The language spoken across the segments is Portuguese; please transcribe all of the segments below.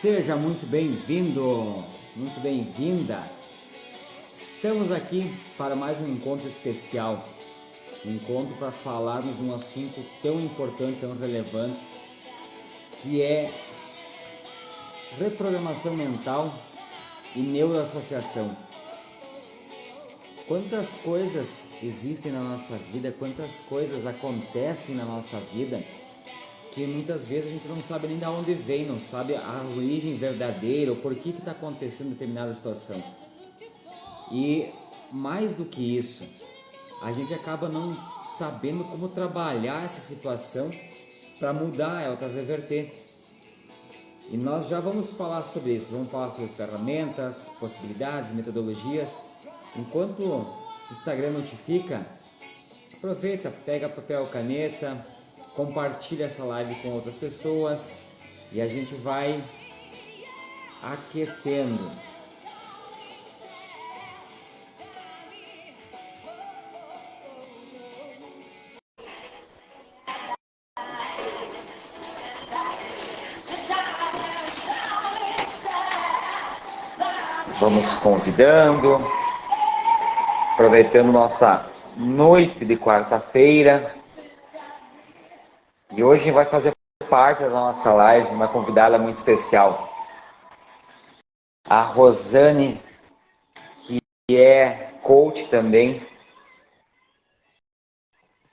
Seja muito bem-vindo, muito bem-vinda. Estamos aqui para mais um encontro especial, um encontro para falarmos de um assunto tão importante, tão relevante, que é reprogramação mental e neuroassociação. Quantas coisas existem na nossa vida, quantas coisas acontecem na nossa vida, que muitas vezes a gente não sabe nem de onde vem, não sabe a origem verdadeira, ou por que está acontecendo determinada situação. E mais do que isso, a gente acaba não sabendo como trabalhar essa situação para mudar ela, para reverter. E nós já vamos falar sobre isso, vamos falar sobre ferramentas, possibilidades, metodologias. Enquanto o Instagram notifica, aproveita, pega papel, caneta, compartilha essa live com outras pessoas e a gente vai aquecendo. Vamos convidando, aproveitando nossa noite de quarta-feira. E hoje vai fazer parte da nossa live uma convidada muito especial, a Rosane, que é coach também,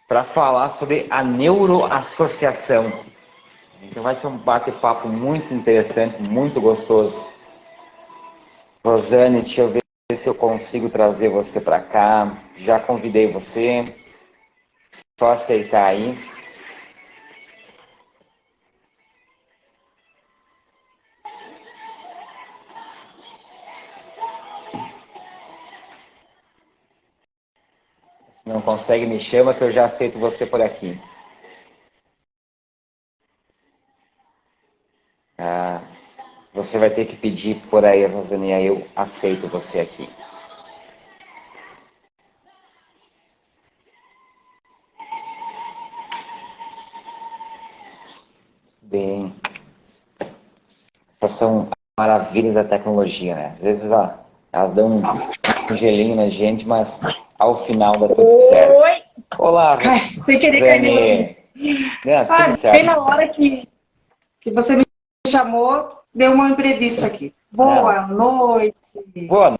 para falar sobre a neuroassociação. Então vai ser um bate-papo muito interessante, muito gostoso. Rosane, deixa eu ver se eu consigo trazer você para cá. Já convidei você, só aceitar aí. Não consegue, me chama que eu já aceito você por aqui. Você vai ter que pedir por aí, Rosane, aí eu aceito você aqui. Bem, essas são maravilhas da tecnologia, né? Às vezes elas dão um gelinho na gente, mas ao final dá tudo certo. Oi! Olá, sem querer caiu aqui. Bem na hora que você me chamou, deu uma entrevista aqui. Boa noite. Boa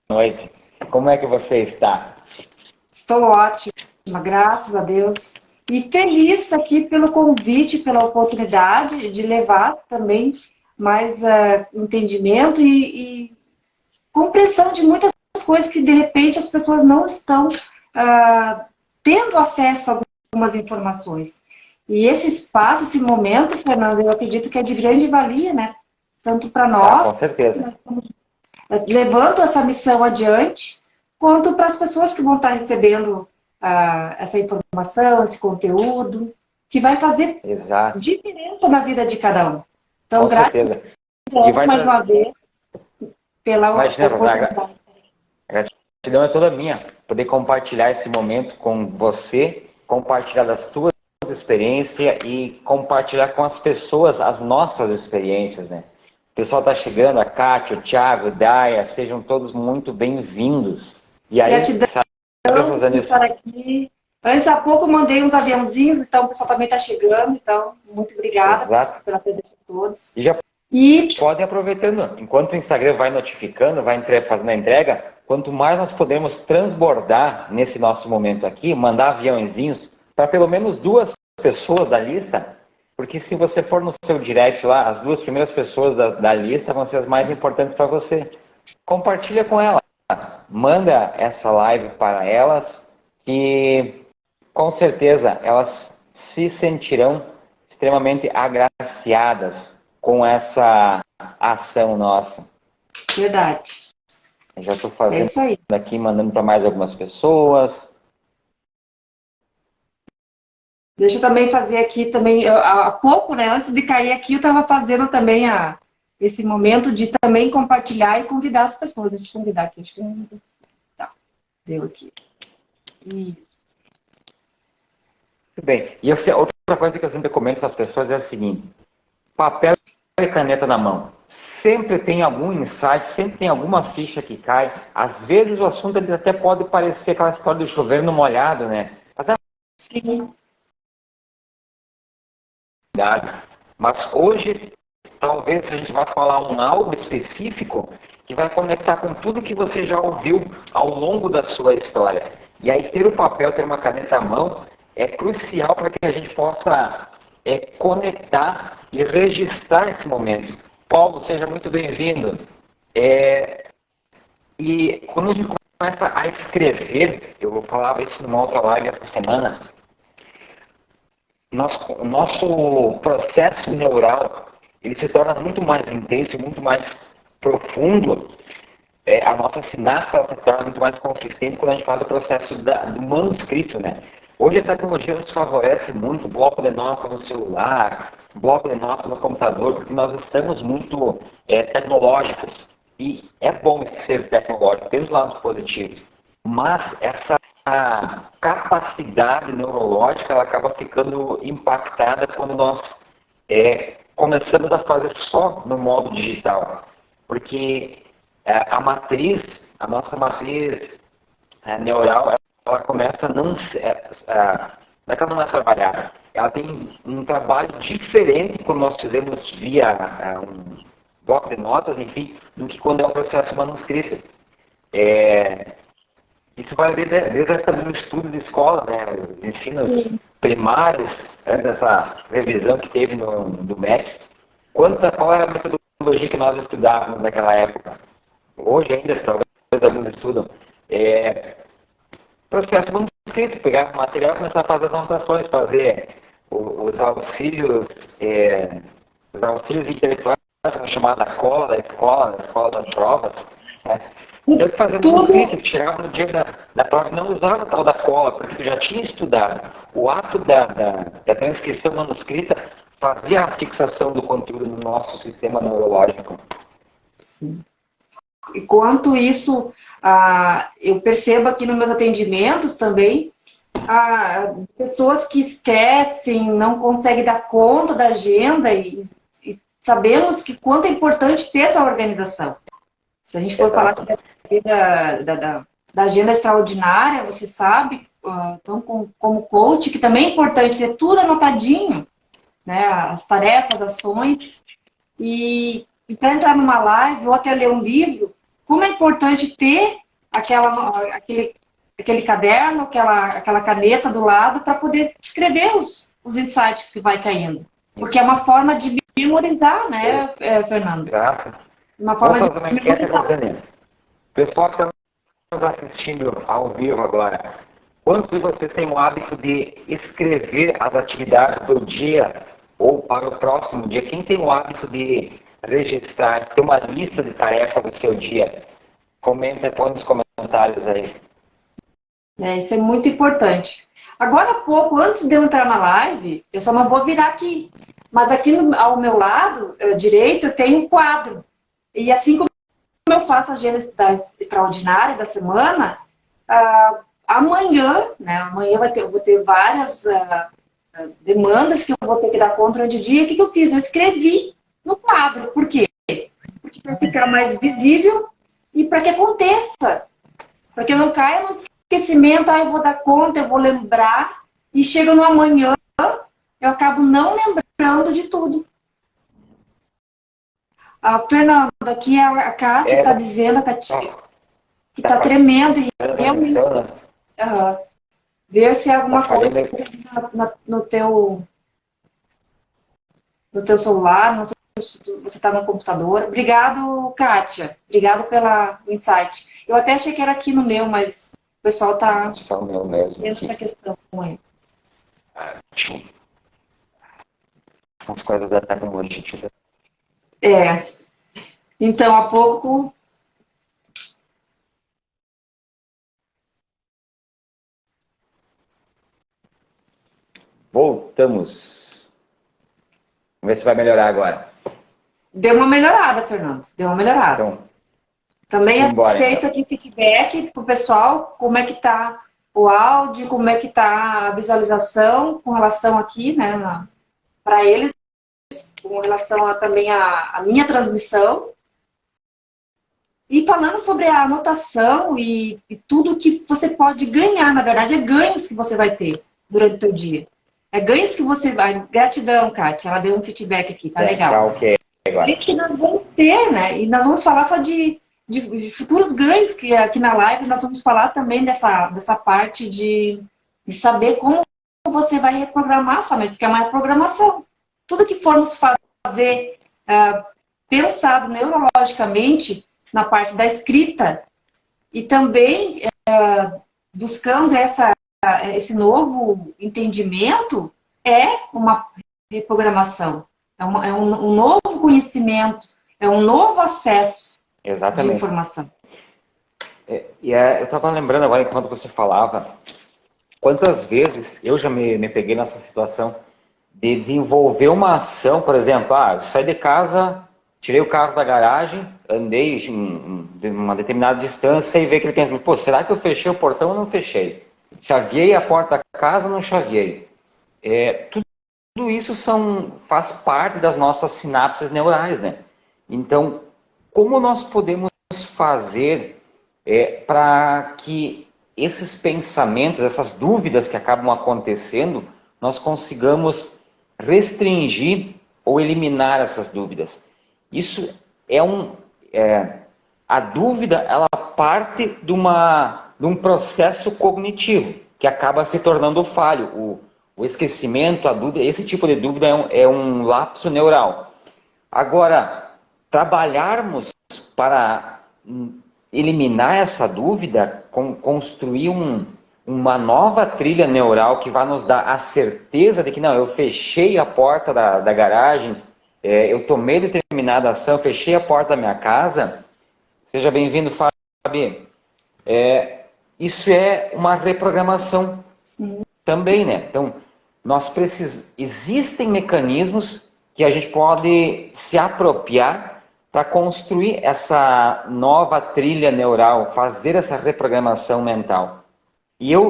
noite. Como é que você está? Estou ótima, graças a Deus. E feliz aqui pelo convite, pela oportunidade de levar também mais entendimento e compreensão de muitas coisas que, de repente, as pessoas não estão tendo acesso a algumas informações. E esse espaço, esse momento, Fernando, eu acredito que é de grande valia, né? Tanto para nós, com certeza, nós estamos levando essa missão adiante, quanto para as pessoas que vão estar recebendo essa informação, esse conteúdo, que vai fazer diferença na vida de cada um. Então, gratidão mais uma vez pela oportunidade. A gratidão é toda minha, poder compartilhar esse momento com você, compartilhar das tuas experiências e compartilhar com as pessoas as nossas experiências, né? O pessoal está chegando, a Kátia, o Thiago, o Daya, sejam todos muito bem-vindos. E aí, gratidão por estar aqui. Antes há pouco mandei uns aviãozinhos, então o pessoal também está chegando, então muito obrigada pela presença de todos. E podem aproveitando, enquanto o Instagram vai notificando, vai fazendo a entrega, quanto mais nós podemos transbordar nesse nosso momento aqui, mandar aviãozinhos para pelo menos 2 pessoas da lista, porque se você for no seu direct lá, as 2 primeiras pessoas da lista vão ser as mais importantes para você. Compartilha com elas, manda essa live para elas, que com certeza elas se sentirão extremamente agraciadas com essa ação nossa. Verdade. Eu já estou fazendo aqui, mandando para mais algumas pessoas. Deixa eu também fazer aqui também, há pouco, né, antes de cair aqui, eu estava fazendo também esse momento de também compartilhar e convidar as pessoas. Deixa eu convidar aqui. Acho que não... Tá, deu aqui. Isso. Muito bem. E outra coisa que eu sempre comento com as pessoas é a seguinte: papel e caneta na mão. sempre tem algum insight, sempre tem alguma ficha que cai. Às vezes o assunto ele até pode parecer aquela história do chover no molhado, né? Sim. Mas hoje, talvez a gente vá falar um algo específico que vai conectar com tudo que você já ouviu ao longo da sua história. E aí ter o papel, ter uma caneta à mão, é crucial para que a gente possa conectar e registrar esse momento. Paulo, seja muito bem-vindo. E quando a gente começa a escrever, eu falava isso numa outra live essa semana, o nosso processo neural ele se torna muito mais intenso, muito mais profundo. A nossa sinapse se torna muito mais consistente quando a gente fala do processo do manuscrito, né? Hoje a tecnologia nos favorece muito, bloco de notas no celular, bloco de notas no computador, porque nós estamos muito tecnológicos. E é bom ser tecnológico, tem os lados positivos. Mas essa capacidade neurológica ela acaba ficando impactada quando nós começamos a fazer só no modo digital. Porque a nossa matriz neural, ela começa a não é que ela não é trabalhada. Ela tem um trabalho diferente quando nós fizemos via um bloco de notas, enfim, do que quando é um processo manuscrito. Isso vai desde também no estudo de escola, né? Os ensinos primários, antes dessa revisão que teve do MEC. Qual era a metodologia que nós estudávamos naquela época? Hoje ainda, talvez alguns estudam. Processo manuscrito, pegar o material e começar a fazer as anotações, fazer os auxílios intelectuais, chamada cola da escola das provas, né? Eu fazia manuscrito, que chegava no dia da prova, não usava a tal da cola, porque eu já tinha estudado. O ato da transcrição manuscrita fazia a fixação do conteúdo no nosso sistema neurológico. Sim. E quanto isso, eu percebo aqui nos meus atendimentos também, pessoas que esquecem, não conseguem dar conta da agenda e sabemos que quanto é importante ter essa organização. Se a gente for falar da agenda extraordinária, você sabe, então, como coach, que também é importante ter tudo anotadinho, né, as tarefas, ações, e para entrar numa live ou até ler um livro, como é importante ter aquele caderno, aquela caneta do lado para poder escrever os insights que vai caindo. Porque é uma forma de memorizar, né, Fernando? Exato. Uma forma Vamos fazer uma de enquete memorizar. agora. Pessoal que está nos assistindo ao vivo agora, quantos de vocês têm o hábito de escrever as atividades do dia ou para o próximo dia? Quem tem o hábito de registrar, ter uma lista de tarefas do seu dia? Comenta, põe nos comentários aí. Isso é muito importante. Agora há pouco, antes de eu entrar na live, eu só não vou virar aqui, mas aqui ao meu lado direito eu tenho um quadro. E assim como eu faço a agenda extraordinária da semana, amanhã, né, amanhã eu vou ter várias demandas que eu vou ter que dar conta durante o dia. O que eu fiz? Eu escrevi no quadro. Por quê? Porque para ficar mais visível e para que aconteça. Para que eu não caia no esquecimento, eu vou dar conta, eu vou lembrar, e chega no amanhã, eu acabo não lembrando de tudo. Fernando, aqui a Kátia está dizendo, que está tremendo, e realmente ver se é alguma coisa no teu celular, não sei se você está no computador. Obrigado, Kátia. Obrigado pelo insight. Eu até achei que era aqui no meu, mas o pessoal está tendo essa questão aí. As coisas da tecnologia. Então, há pouco... Voltamos. Vamos ver se vai melhorar agora. Deu uma melhorada, Fernando. Deu uma melhorada. Então, também aceito então. aqui feedback pro pessoal, como é que tá o áudio, como é que tá a visualização com relação aqui, né, para eles, com relação também à minha transmissão. E falando sobre a anotação e tudo que você pode ganhar, na verdade, é ganhos que você vai ter durante o seu dia. É ganhos que você vai... Gratidão, Kátia, ela deu um feedback aqui, tá legal. Tá ok agora. Ganhos que nós vamos ter, né? E nós vamos falar só de futuros ganhos, que aqui na live nós vamos falar também dessa parte de saber como você vai reprogramar sua mente, porque é uma reprogramação. Tudo que formos fazer pensado neurologicamente na parte da escrita e também buscando esse novo entendimento é uma reprogramação, é um novo conhecimento, é um novo acesso de informação. Eu estava lembrando agora, enquanto você falava, quantas vezes eu já me peguei nessa situação de desenvolver uma ação, por exemplo, eu saí de casa, tirei o carro da garagem, andei de uma determinada distância e veio aquele pensamento, pô, será que eu fechei o portão ou não fechei? Chaveei a porta da casa ou não chaveei? Tudo isso faz parte das nossas sinapses neurais, né? Então, como nós podemos fazer para que esses pensamentos, essas dúvidas que acabam acontecendo, nós consigamos restringir ou eliminar essas dúvidas? Isso a dúvida, ela parte de um processo cognitivo que acaba se tornando falho. O esquecimento, a dúvida, esse tipo de dúvida é um lapso neural. Agora, trabalharmos para eliminar essa dúvida, construir uma nova trilha neural que vai nos dar a certeza de que não, eu fechei a porta da garagem, eu tomei determinada ação, fechei a porta da minha casa. Seja bem-vindo, Fábio. Isso é uma reprogramação também, né? Então, existem mecanismos que a gente pode se apropriar para construir essa nova trilha neural, fazer essa reprogramação mental. E eu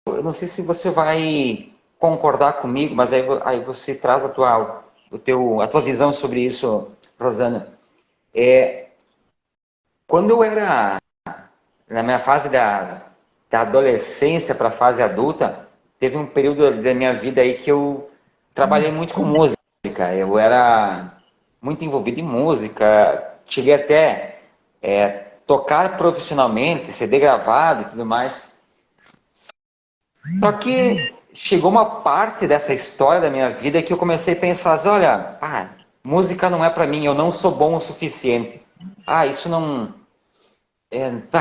não sei se você vai concordar comigo, mas aí você traz a tua visão sobre isso, Rosana. Quando eu era na minha fase da adolescência para a fase adulta, teve um período da minha vida aí que eu trabalhei muito com música. Eu era muito envolvido em música, cheguei até tocar profissionalmente, CD gravado e tudo mais. Só que chegou uma parte dessa história da minha vida que eu comecei a pensar assim, olha, música não é para mim, eu não sou bom o suficiente. Isso não...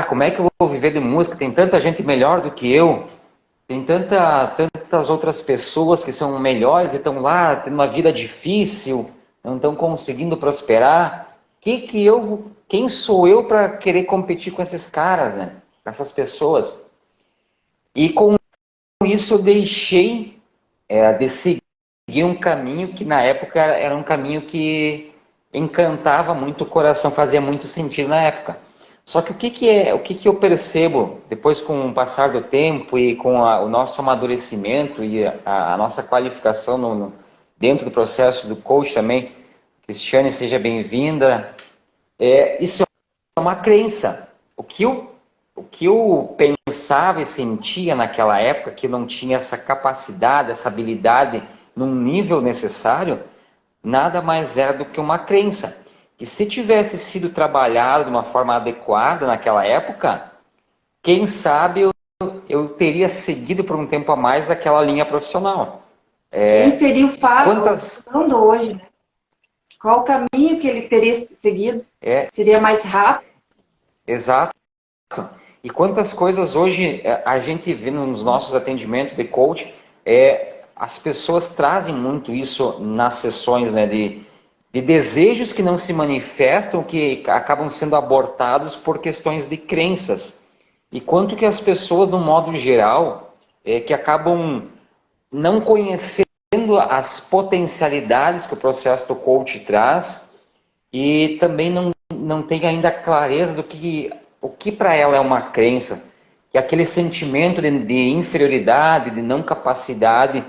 como é que eu vou viver de música? Tem tanta gente melhor do que eu, tem tantas outras pessoas que são melhores e estão lá tendo uma vida difícil, não estão conseguindo prosperar. Quem sou eu para querer competir com esses caras, né? Com essas pessoas? E com isso eu deixei de seguir um caminho que na época era um caminho que encantava muito o coração, fazia muito sentido na época. Só que o que eu percebo depois com o passar do tempo e com o nosso amadurecimento e a nossa qualificação dentro do processo do coach também, Cristiane, seja bem-vinda, isso é uma crença. O que eu pensava e sentia naquela época, que eu não tinha essa capacidade, essa habilidade num nível necessário, nada mais era do que uma crença. E se tivesse sido trabalhado de uma forma adequada naquela época, quem sabe eu teria seguido por um tempo a mais aquela linha profissional. Quem seria o Fábio hoje, né? Qual o caminho que ele teria seguido? Seria mais rápido? Exato. E quantas coisas hoje a gente vê nos nossos atendimentos de coach, as pessoas trazem muito isso nas sessões, né, de desejos que não se manifestam, que acabam sendo abortados por questões de crenças. E quanto que as pessoas, no modo geral, que acabam não conhecendo as potencialidades que o processo do coach traz e também não tem ainda clareza do o que para ela é uma crença, que aquele sentimento de inferioridade, de não capacidade,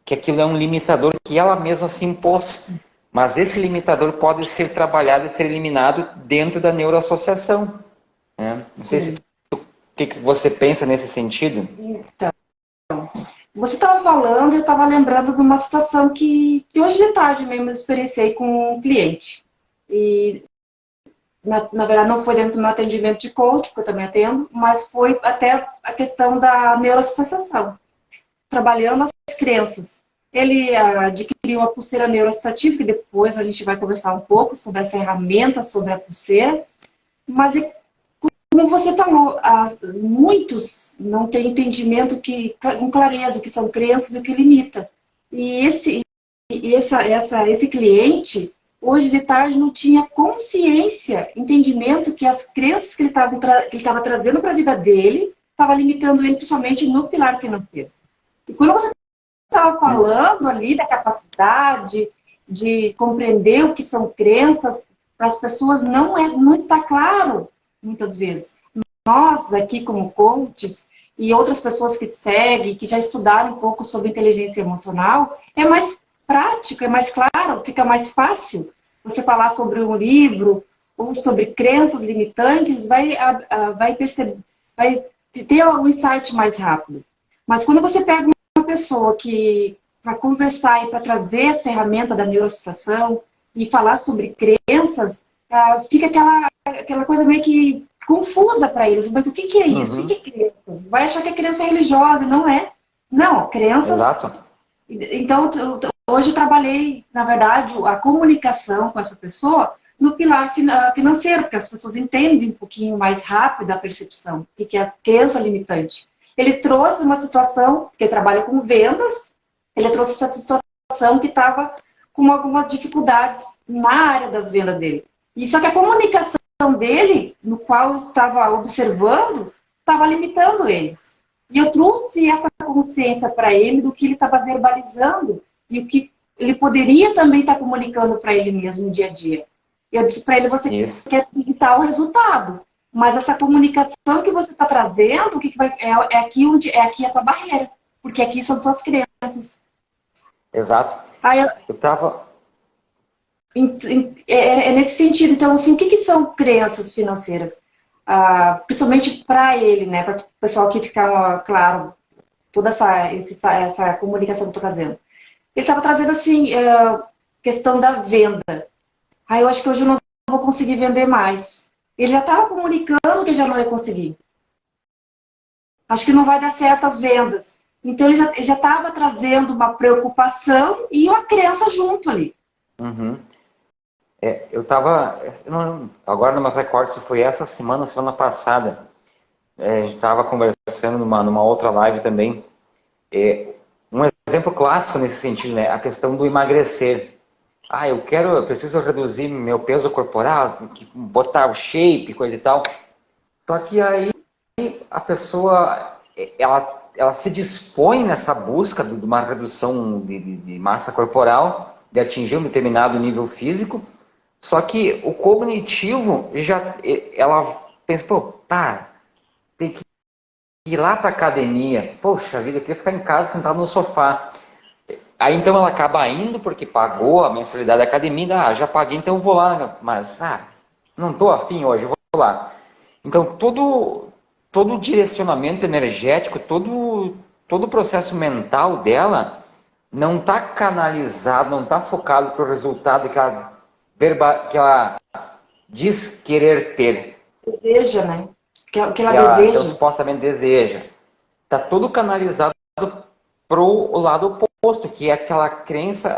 que aquilo é um limitador que ela mesma se impôs. Mas esse limitador pode ser trabalhado e ser eliminado dentro da neuroassociação, né? Não sei se o que você pensa nesse sentido. Então, você estava falando, eu estava lembrando de uma situação que hoje de tarde mesmo eu experienciei com um cliente. E, na verdade, não foi dentro do meu atendimento de coach, que eu também atendo, mas foi até a questão da neuroassociação, trabalhando as crenças. Ele adquiriu uma pulseira neuroassociativa, que depois a gente vai conversar um pouco sobre a ferramenta, sobre a pulseira, mas como você falou, muitos não têm entendimento com clareza do que são crenças e o que limita. E esse cliente, hoje de tarde, não tinha consciência, entendimento que as crenças que ele estava trazendo para a vida dele estava limitando ele, principalmente no pilar financeiro. E quando você estava falando ali da capacidade de compreender o que são crenças, para as pessoas não está claro, muitas vezes. Nós, aqui como coaches, e outras pessoas que seguem, que já estudaram um pouco sobre inteligência emocional, é mais prático, é mais claro, fica mais fácil você falar sobre um livro ou sobre crenças limitantes, vai ter um insight mais rápido. Mas quando você pega uma pessoa que para conversar e para trazer a ferramenta da neuroassociação e falar sobre crenças, fica aquela coisa meio que confusa para eles. Mas o que é isso? O que é crenças? Vai achar que a crença é religiosa, não é? Não, crenças... Exato. Então, hoje eu trabalhei, na verdade, a comunicação com essa pessoa no pilar financeiro, porque as pessoas entendem um pouquinho mais rápido a percepção, o que é a crença limitante. Ele trouxe uma situação, porque ele trabalha com vendas, ele trouxe essa situação que estava com algumas dificuldades na área das vendas dele. E só que a comunicação dele, no qual eu estava observando, estava limitando ele. E eu trouxe essa consciência para ele do que ele estava verbalizando e o que ele poderia também estar comunicando para ele mesmo no dia a dia. Eu disse para ele, você quer evitar o resultado, mas essa comunicação que você está trazendo, é aqui a tua barreira, porque aqui são suas crenças. Exato. Eu estava... É nesse sentido. Então, assim, o que são crenças financeiras? Principalmente para ele, né? Para o pessoal que fica claro, toda essa comunicação que eu estou trazendo. Ele estava trazendo, assim, questão da venda. Eu acho que hoje eu não vou conseguir vender mais. Ele já estava comunicando que já não ia conseguir. Acho que não vai dar certo as vendas. Então, ele já estava trazendo uma preocupação e uma crença junto ali. Uhum. Eu estava, agora no meu recorde, se foi essa semana passada, a gente estava conversando numa outra live também. Um exemplo clássico nesse sentido, né? A questão do emagrecer. Eu preciso reduzir meu peso corporal, botar o shape, coisa e tal. Só que aí a pessoa, ela se dispõe nessa busca de uma redução de massa corporal, de atingir um determinado nível físico. Só que o cognitivo, ela pensa, tem que ir lá para a academia. Poxa vida, eu queria ficar em casa sentado no sofá. Aí então ela acaba indo porque pagou a mensalidade da academia. Já paguei, então eu vou lá. Mas, não estou afim hoje, eu vou lá. Então todo o direcionamento energético, todo o processo mental dela não está canalizado, não está focado para o resultado que ela diz querer ter. Deseja, né? Que ela deseja. Ela supostamente deseja. Está tudo canalizado para o lado oposto, que é aquela crença,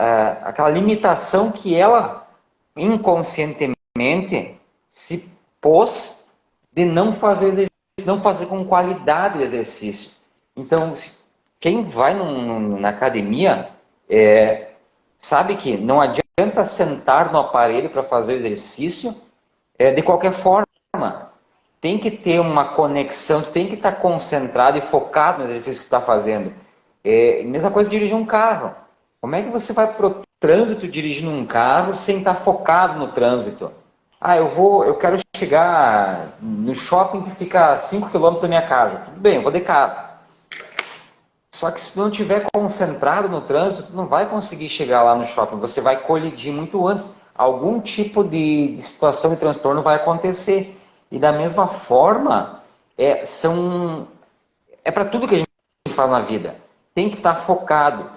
aquela limitação que ela inconscientemente se pôs de não fazer exercício, não fazer com qualidade o exercício. Então, quem vai na academia sabe que não adianta sentar no aparelho para fazer o exercício de qualquer forma. Tem que ter uma conexão, tu tem que estar concentrado e focado no exercício que tu está fazendo. Mesma coisa dirigir um carro. Como é que você vai para o trânsito dirigindo um carro sem estar focado no trânsito? Eu quero chegar no shopping que fica a 5 km da minha casa. Tudo bem, eu vou de carro. Só que se tu não estiver concentrado no trânsito, tu não vai conseguir chegar lá no shopping. Você vai colidir muito antes. Algum tipo de situação de transtorno vai acontecer. E da mesma forma, é para tudo que a gente faz na vida. Tem que estar focado.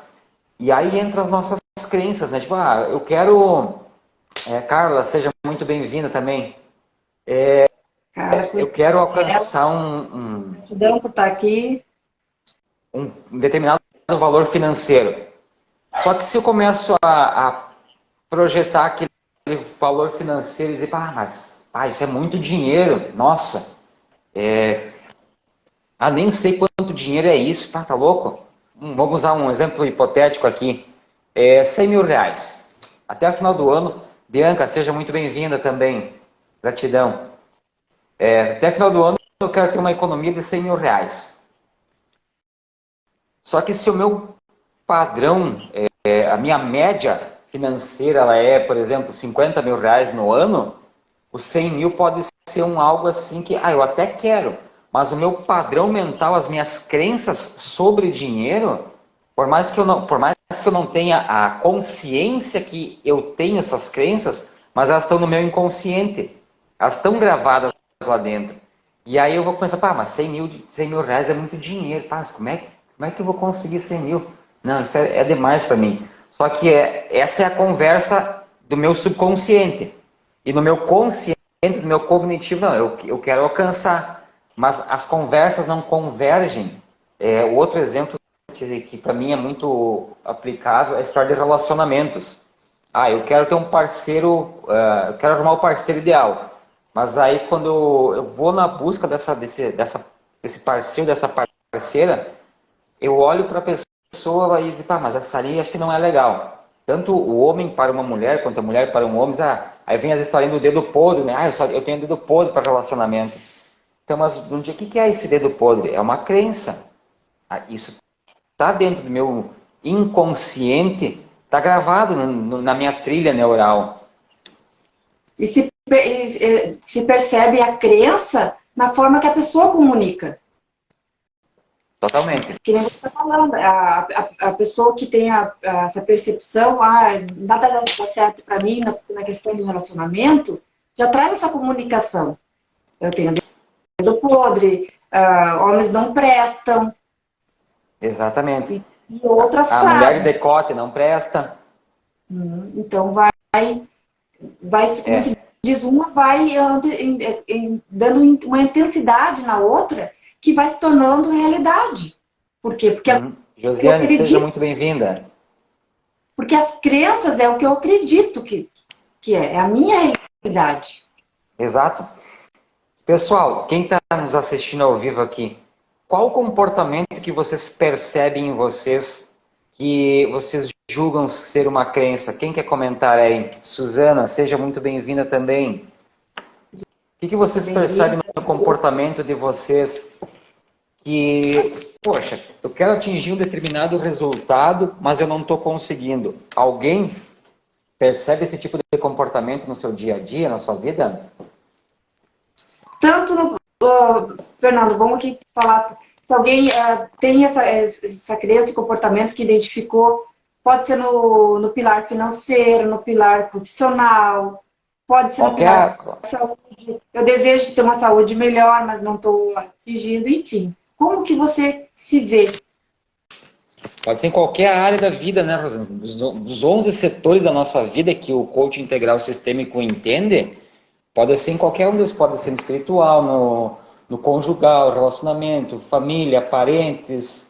E aí entra as nossas crenças, né? Tipo, eu quero... Carla, seja muito bem-vinda também. Cara, Eu quero alcançar gratidão por estar aqui. um determinado valor financeiro. Só que se eu começo a projetar aquele valor financeiro e dizer, mas isso é muito dinheiro, nossa, nem sei quanto dinheiro é isso, tá louco? Vamos usar um exemplo hipotético aqui, 100 mil reais. Até o final do ano, Bianca, seja muito bem-vinda também, gratidão. Até o final do ano eu quero ter uma economia de 100 mil reais. Só que se o meu padrão, a minha média financeira, ela é, por exemplo, 50 mil reais no ano, os 100 mil pode ser algo assim que, eu até quero, mas o meu padrão mental, as minhas crenças sobre dinheiro, por mais que eu não tenha a consciência que eu tenho essas crenças, mas elas estão no meu inconsciente, elas estão gravadas lá dentro. E aí eu vou pensar, mas 100 mil reais é muito dinheiro, mas como é que eu vou conseguir 100 mil? Não, isso é demais para mim. Só que essa é a conversa do meu subconsciente. E no meu consciente, no meu cognitivo, não, eu quero alcançar. Mas as conversas não convergem. O outro exemplo que para mim é muito aplicável é a história de relacionamentos. Eu quero ter um parceiro, eu quero arrumar o parceiro ideal. Mas aí quando eu vou na busca desse parceiro, dessa parceira, eu olho para a pessoa e digo, mas essa ali acho que não é legal. Tanto o homem para uma mulher, quanto a mulher para um homem, aí vem as histórias do dedo podre, né? Eu tenho dedo podre para relacionamento. Então, mas o que é esse dedo podre? É uma crença. Isso está dentro do meu inconsciente, está gravado na minha trilha neural. E se percebe a crença na forma que a pessoa comunica. Totalmente. Que nem você está falando, a pessoa que tem essa percepção, nada dá certo para mim na questão do relacionamento, já traz essa comunicação. Eu tenho dedo podre, homens não prestam. Exatamente. E outras A frases. mulher de decote não presta. Então vai como se diz, uma vai dando uma intensidade na outra que vai se tornando realidade. Por quê? Porque Josiane, seja muito bem-vinda. Porque as crenças é o que eu acredito que é a minha realidade. Exato. Pessoal, quem está nos assistindo ao vivo aqui, qual o comportamento que vocês percebem em vocês que vocês julgam ser uma crença? Quem quer comentar aí? Suzana, seja muito bem-vinda também. O que vocês percebem no comportamento de vocês que, poxa, eu quero atingir um determinado resultado, mas eu não estou conseguindo? Alguém percebe esse tipo de comportamento no seu dia a dia, na sua vida? Tanto Fernando, vamos aqui falar. Se alguém tem essa crença, esse comportamento que identificou, pode ser no pilar financeiro, no pilar profissional, pode ser no pilar da saúde. Eu desejo ter uma saúde melhor, mas não estou atingindo, enfim. Como que você se vê? Pode ser em qualquer área da vida, né, Rosana? Dos 11 setores da nossa vida que o coach integral sistêmico entende, pode ser em qualquer um deles. Pode ser no espiritual, no conjugal, relacionamento, família, parentes,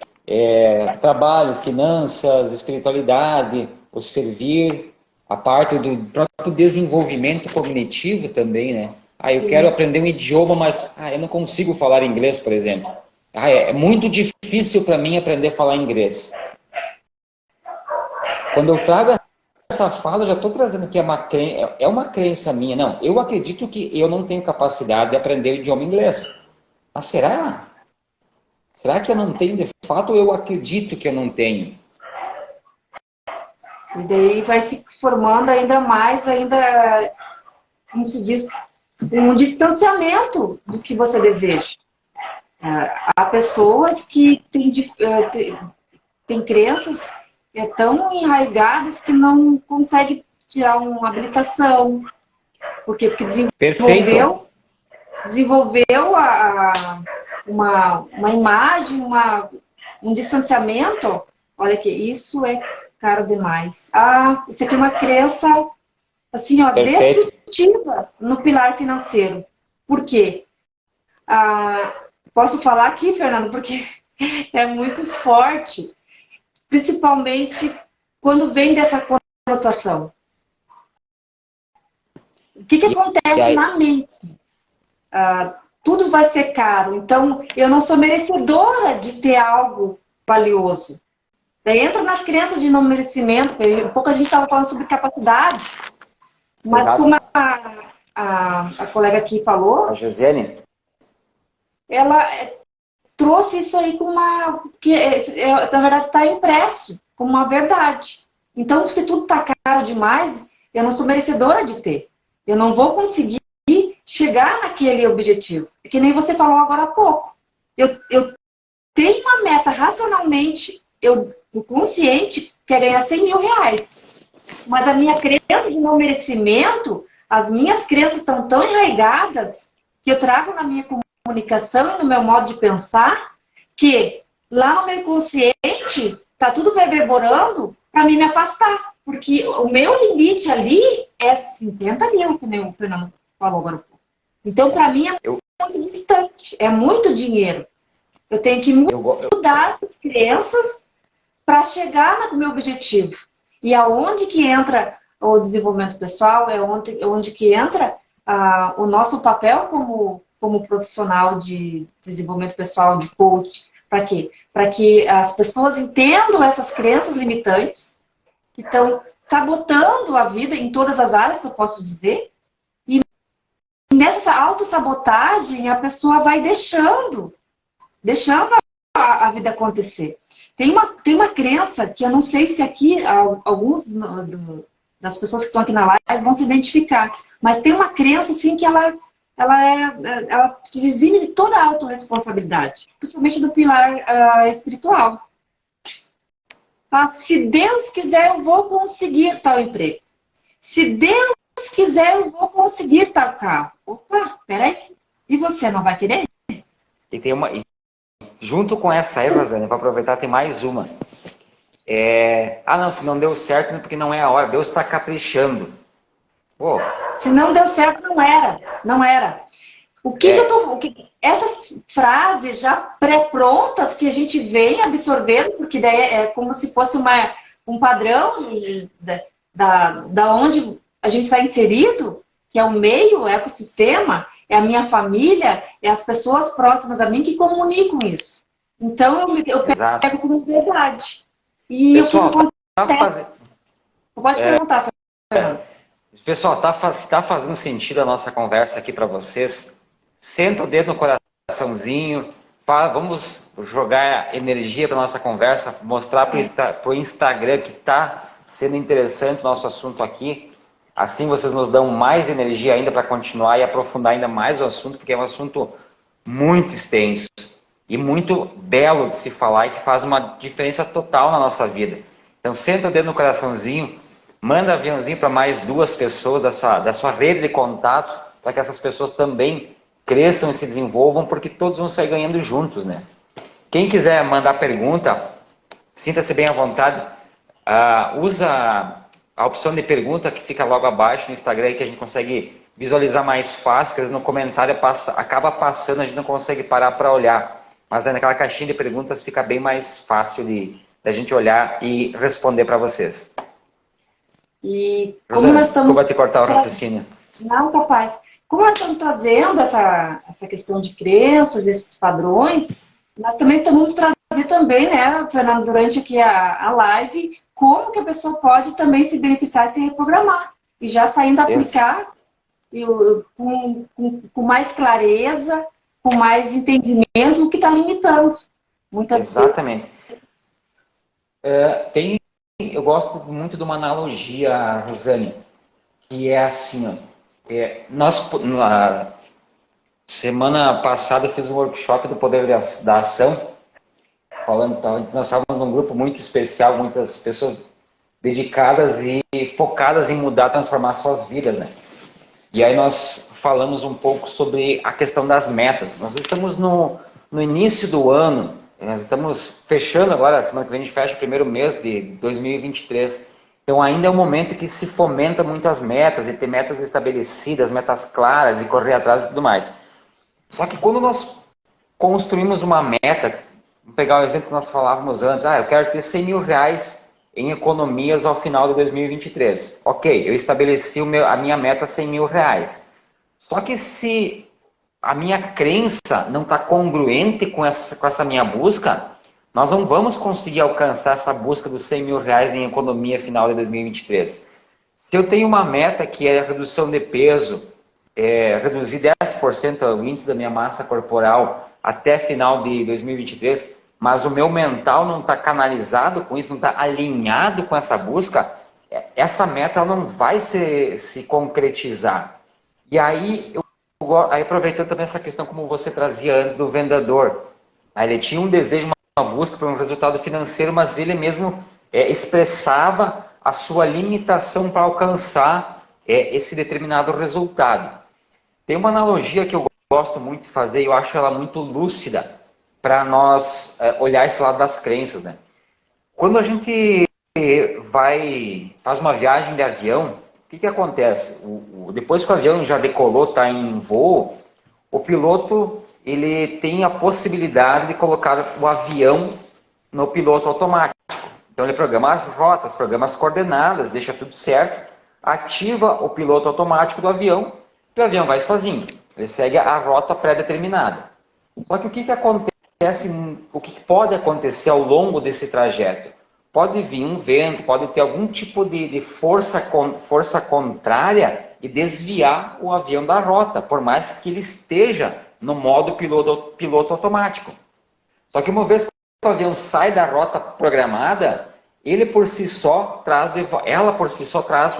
trabalho, finanças, espiritualidade, o servir, a parte do próprio desenvolvimento cognitivo também, né? Eu quero aprender um idioma, mas eu não consigo falar inglês, por exemplo. É muito difícil para mim aprender a falar inglês. Quando eu trago essa fala, eu já estou trazendo que é uma crença minha. Não, eu acredito que eu não tenho capacidade de aprender o idioma inglês. Mas será? Será que eu não tenho de fato ou eu acredito que eu não tenho? E daí vai se formando ainda mais, como se diz, um distanciamento do que você deseja. Há pessoas que tem crenças tão enraigadas que não consegue tirar uma habilitação. Por quê? Porque Perfeito. desenvolveu uma imagem, um distanciamento. Olha aqui, isso é caro demais. Isso aqui é uma crença assim, ó, destrutiva no pilar financeiro. Por quê? Posso falar aqui, Fernando, porque é muito forte, principalmente quando vem dessa conotação. O que acontece na mente? Tudo vai ser caro, então eu não sou merecedora de ter algo valioso. Daí entra nas crenças de não merecimento, um pouco a gente estava falando sobre capacidade, mas exato. Como a colega aqui falou, a Josiane, ela trouxe isso aí com na verdade está impresso como uma verdade. Então, se tudo está caro demais, eu não sou merecedora de ter. Eu não vou conseguir chegar naquele objetivo. É que nem você falou agora há pouco. Eu tenho uma meta racionalmente, o consciente quer ganhar 100 mil reais. Mas a minha crença de não merecimento, as minhas crenças estão tão enraigadas que eu trago na minha comunicação e no meu modo de pensar que lá no meu inconsciente está tudo reverberando para mim me afastar. Porque o meu limite ali é 50 mil, que nem o Fernando falou agora. Então, para mim, é muito distante. É muito dinheiro. Eu tenho que mudar essas crenças para chegar no meu objetivo. E aonde que entra o desenvolvimento pessoal, é onde que entra o nosso papel como profissional de desenvolvimento pessoal, de coach. Para quê? Para que as pessoas entendam essas crenças limitantes que estão sabotando a vida em todas as áreas que eu posso dizer. E nessa autossabotagem, a pessoa vai deixando a vida acontecer. Tem uma crença que eu não sei se aqui alguns das pessoas que estão aqui na live vão se identificar, mas tem uma crença assim que ela te exime de toda a autorresponsabilidade, principalmente do pilar espiritual. Se Deus quiser, eu vou conseguir tal emprego. Se Deus quiser, eu vou conseguir tal carro. Opa, peraí. E você não vai querer? E tem uma... Junto com essa aí, Rosane, para aproveitar, tem mais uma. Não, se não deu certo é porque não é a hora. Deus está caprichando. Pô. Se não deu certo, não era. Não era. Essas frases já pré-prontas que a gente vem absorvendo, porque daí é como se fosse um padrão da onde a gente está inserido, que é o meio, o ecossistema, é a minha família, é as pessoas próximas a mim que comunicam isso. Então eu pego como verdade. E pessoal, pode perguntar, Fernando. Pessoal, tá fazendo sentido a nossa conversa aqui para vocês? Senta o dedo no coraçãozinho, vamos jogar energia para nossa conversa, mostrar para o Instagram que está sendo interessante o nosso assunto aqui. Assim vocês nos dão mais energia ainda para continuar e aprofundar ainda mais o assunto, porque é um assunto muito extenso e muito belo de se falar e que faz uma diferença total na nossa vida. Então senta o dedo no coraçãozinho, manda aviãozinho para mais 2 pessoas da sua rede de contatos, para que essas pessoas também cresçam e se desenvolvam, porque todos vão sair ganhando juntos, né? Quem quiser mandar pergunta, sinta-se bem à vontade. Usa a opção de pergunta que fica logo abaixo no Instagram, que a gente consegue visualizar mais fácil, que às vezes no comentário acaba passando, a gente não consegue parar para olhar. Mas aí naquela caixinha de perguntas fica bem mais fácil da gente olhar e responder para vocês. E como Rosane, nós estamos... desculpa te cortar o raciocínio. Não, capaz. Como nós estamos trazendo essa questão de crenças, esses padrões, nós também vamos trazer também, né, Fernando, durante aqui a live, como que a pessoa pode também se beneficiar e se reprogramar. E já saindo a aplicar com mais clareza, com mais entendimento do que está limitando. Exatamente. Eu gosto muito de uma analogia, Rosane, que é assim, ó. Na semana passada eu fiz um workshop do Poder da Ação falando, nós estávamos num grupo muito especial, muitas pessoas dedicadas e focadas em mudar, transformar suas vidas, né? E aí nós falamos um pouco sobre a questão das metas. Nós estamos no início do ano, nós estamos fechando agora, a semana que vem a gente fecha o primeiro mês de 2023. Então ainda é um momento que se fomenta muito as metas, e ter metas estabelecidas, metas claras, e correr atrás e tudo mais. Só que quando nós construímos uma meta, vamos pegar o exemplo que nós falávamos antes, eu quero ter 100 mil reais em economias ao final de 2023. Ok, eu estabeleci a minha meta 100 mil reais. Só que se a minha crença não está congruente com essa minha busca, nós não vamos conseguir alcançar essa busca dos 100 mil reais em economia final de 2023. Se eu tenho uma meta que é a redução de peso, reduzir 10% o índice da minha massa corporal até final de 2023, mas o meu mental não está canalizado com isso, não está alinhado com essa busca, essa meta ela não vai se concretizar. E aí, aproveitando também essa questão como você trazia antes do vendedor, ele tinha um desejo, uma busca por um resultado financeiro, mas ele mesmo expressava a sua limitação para alcançar esse determinado resultado. Tem uma analogia que eu gosto muito de fazer, e eu acho ela muito lúcida, para nós olhar esse lado das crenças, né? Quando a gente faz uma viagem de avião, o que acontece? Depois que o avião já decolou, está em voo, o piloto ele tem a possibilidade de colocar o avião no piloto automático. Então ele programa as rotas, programa as coordenadas, deixa tudo certo, ativa o piloto automático do avião, e o avião vai sozinho. Ele segue a rota pré-determinada. Só que o que acontece? O que pode acontecer ao longo desse trajeto? Pode vir um vento, pode ter algum tipo de força contrária e desviar o avião da rota, por mais que ele esteja no modo piloto automático. Só que uma vez que o avião sai da rota programada, ela por si só traz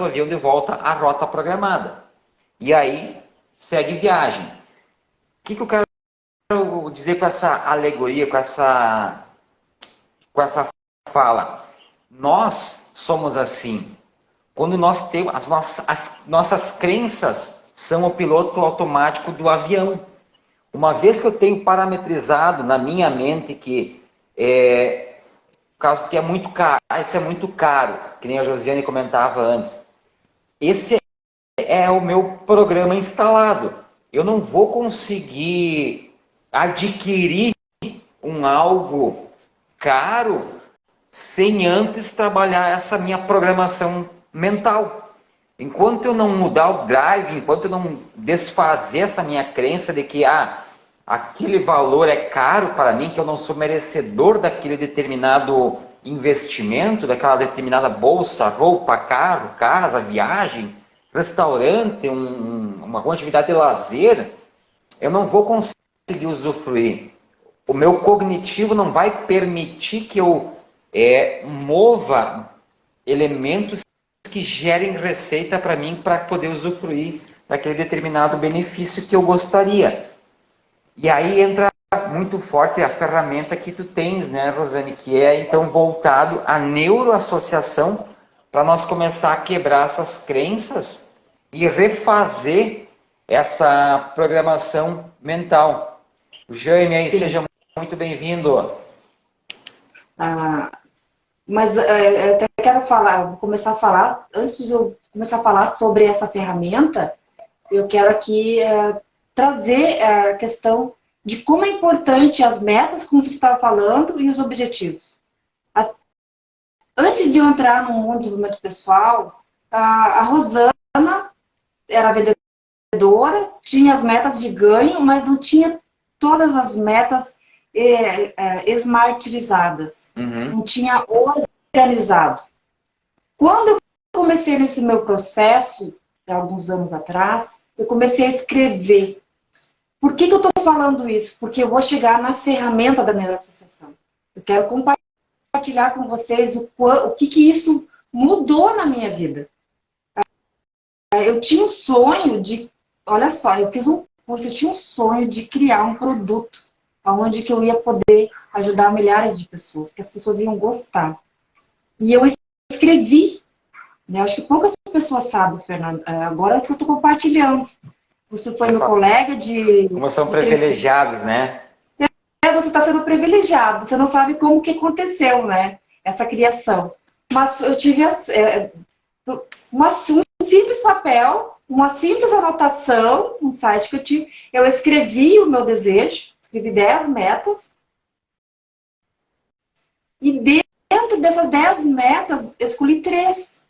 o avião de volta à rota programada. E aí segue viagem. O que eu quero dizer com essa alegoria, com essa fala? Nós somos assim. Quando nós temos as nossas crenças são o piloto automático do avião. Uma vez que eu tenho parametrizado na minha mente que caso que é muito caro, isso é muito caro, que nem a Josiane comentava antes. Esse é o meu programa instalado. Eu não vou conseguir adquirir algo caro sem antes trabalhar essa minha programação mental. Enquanto eu não mudar o drive, enquanto eu não desfazer essa minha crença de que aquele valor é caro para mim, que eu não sou merecedor daquele determinado investimento, daquela determinada bolsa, roupa, carro, casa, viagem, restaurante, uma atividade de lazer, eu não vou conseguir usufruir. O meu cognitivo não vai permitir que eu mova elementos que gerem receita para mim para poder usufruir daquele determinado benefício que eu gostaria. E aí entra muito forte a ferramenta que tu tens, né, Rosane, que é então voltado à neuroassociação para nós começar a quebrar essas crenças e refazer essa programação mental. O Jaime aí, seja muito bem-vindo. Mas eu até quero começar a falar, antes de eu começar a falar sobre essa ferramenta, eu quero aqui trazer a questão de como é importante as metas, como você estava falando, e os objetivos. Antes de eu entrar no mundo de desenvolvimento pessoal, a Rosana era vendedora, tinha as metas de ganho, mas não tinha todas as metas esmartizadas. Não tinha organizado. Quando eu comecei nesse meu processo, há alguns anos atrás, eu comecei a escrever. Por que eu estou falando isso? Porque eu vou chegar na ferramenta da neuroassociação. Eu quero compartilhar com vocês o que isso mudou na minha vida. Eu tinha um sonho de... Olha só, eu fiz um curso, eu tinha um sonho de criar um produto onde que eu ia poder ajudar milhares de pessoas, que as pessoas iam gostar. E eu escrevi, né? Acho que poucas pessoas sabem, Fernando. Agora que eu estou compartilhando. Você foi meu colega de... Como são privilegiados, né? Você está sendo privilegiado. Você não sabe como que aconteceu, né? Essa criação. Mas eu tive um simples papel, uma simples anotação, um site que eu tive. Eu escrevi o meu desejo, escrevi 10 metas. E dentro dessas 10 metas, eu escolhi 3.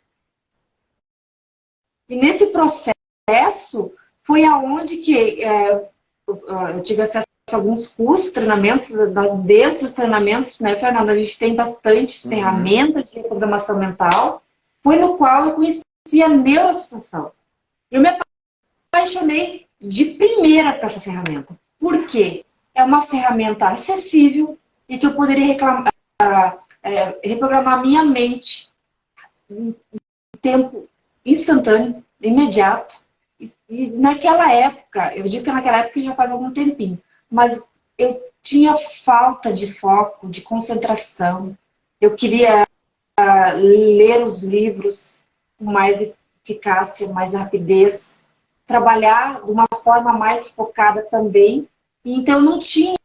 E nesse processo, foi aonde que eu tive acesso a alguns cursos, treinamentos, dentro dos treinamentos, né, Fernando? A gente tem bastantes ferramentas de programação mental. Foi no qual eu conheci a neurossucessão. Eu me apaixonei de primeira por essa ferramenta. Por quê? É uma ferramenta acessível e que eu poderia reprogramar minha mente em tempo instantâneo, imediato. E naquela época, eu digo que naquela época já faz algum tempinho, mas eu tinha falta de foco, de concentração. Eu queria ler os livros com mais eficácia, mais rapidez, trabalhar de uma forma mais focada também. E então eu não tinha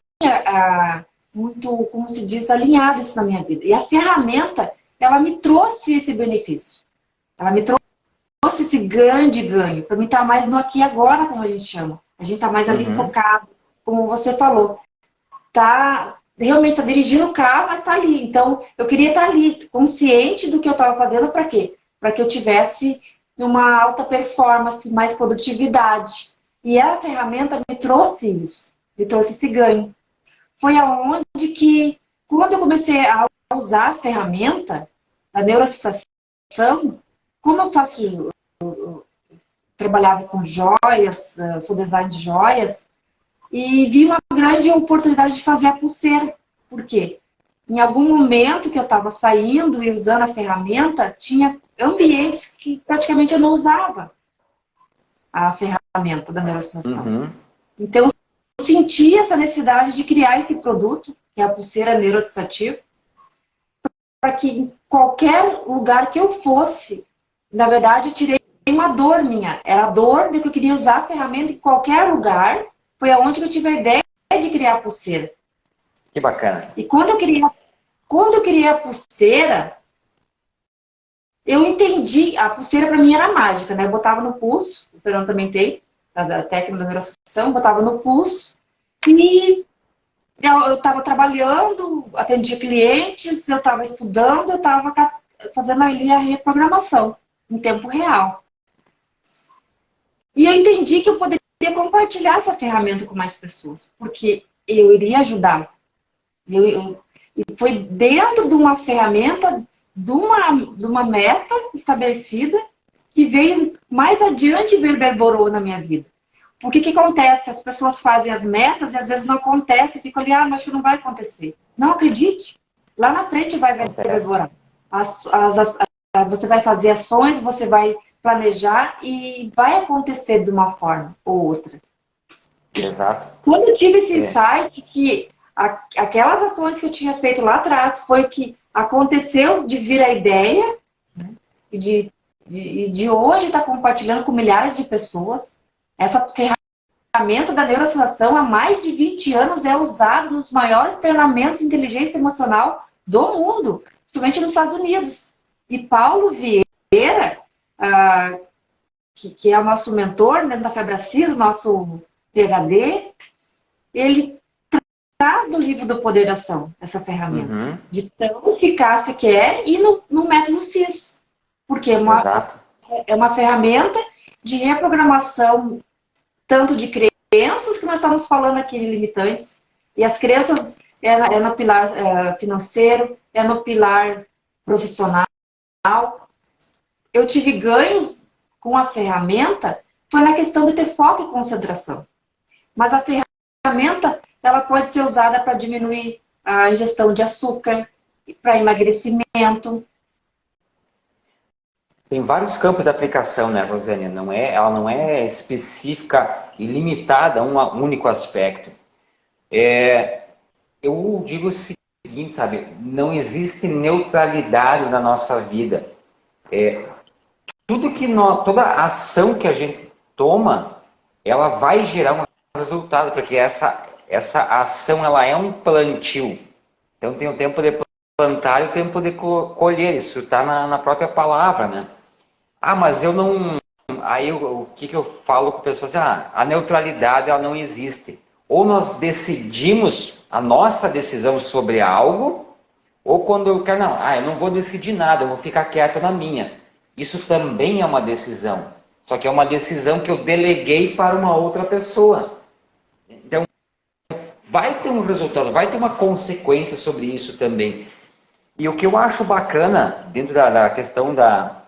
muito, como se diz, alinhado isso na minha vida. E a ferramenta, ela me trouxe esse benefício. Ela me trouxe esse grande ganho. Para mim estar mais no aqui e agora, como a gente chama. A gente está mais ali focado, como você falou. Realmente está dirigindo o carro, mas está ali. Então, eu queria estar ali, consciente do que eu estava fazendo, para quê? Para que eu tivesse uma alta performance, mais produtividade. E a ferramenta me trouxe isso, me trouxe esse ganho. Foi aonde que, quando eu comecei a usar a ferramenta da neuroassociação, como eu faço, eu trabalhava com joias, sou design de joias, e vi uma grande oportunidade de fazer a pulseira. Por quê? Em algum momento que eu estava saindo e usando a ferramenta, tinha ambientes que praticamente eu não usava a ferramenta da neuroassociação. Então, eu senti essa necessidade de criar esse produto, que é a pulseira neuroassociativa, para que em qualquer lugar que eu fosse, na verdade, eu tirei uma dor minha. Era a dor de que eu queria usar a ferramenta em qualquer lugar. Foi aonde eu tive a ideia de criar a pulseira. Que bacana. E quando eu criei a pulseira, eu entendi, a pulseira para mim era mágica, né? Eu botava no pulso, o Fernando também tem, da técnica da neuroassociação, botava no pulso, e eu estava trabalhando, atendia clientes, eu estava estudando, eu estava fazendo ali a reprogramação, em tempo real. E eu entendi que eu poderia compartilhar essa ferramenta com mais pessoas, porque eu iria ajudar. E foi dentro de uma ferramenta, de uma meta estabelecida, que veio mais adiante e reverberou na minha vida. Porque que acontece? As pessoas fazem as metas e às vezes não acontece, ficam ali, mas acho que não vai acontecer. Não acredite, lá na frente vai reverberar. Você vai fazer ações, você vai planejar e vai acontecer de uma forma ou outra. Exato. Quando eu tive esse insight que aquelas ações que eu tinha feito lá atrás foi que aconteceu de vir a ideia, né, e de hoje estar compartilhando com milhares de pessoas. Essa ferramenta da neuroassociação há mais de 20 anos é usada nos maiores treinamentos de inteligência emocional do mundo, principalmente nos Estados Unidos. E Paulo Vieira, que é o nosso mentor dentro da Febracis, nosso PhD, ele traz do livro do Poder da Ação essa ferramenta. De tão eficácia que é, e no método CIS. Porque é uma ferramenta de reprogramação tanto de crenças, que nós estamos falando aqui de limitantes, e as crenças é no pilar financeiro, é no pilar profissional. Eu tive ganhos com a ferramenta, foi na questão de ter foco e concentração. Mas a ferramenta, ela pode ser usada para diminuir a ingestão de açúcar, para emagrecimento. Tem vários campos de aplicação, né, Rosânia? Ela não é específica e limitada a um único aspecto. eu digo o seguinte, sabe? Não existe neutralidade na nossa vida. Toda ação que a gente toma, ela vai gerar um resultado, porque essa ação ela é um plantio. Então tem o tempo de plantar e o tempo de colher. Isso está na própria palavra, né? Ah, mas eu não... Aí o que eu falo com pessoas? A neutralidade ela não existe. Ou nós decidimos a nossa decisão sobre algo, ou quando eu quero, eu não vou decidir nada, eu vou ficar quieto na minha. Isso também é uma decisão. Só que é uma decisão que eu deleguei para uma outra pessoa. Então, vai ter um resultado, vai ter uma consequência sobre isso também. E o que eu acho bacana, dentro da questão da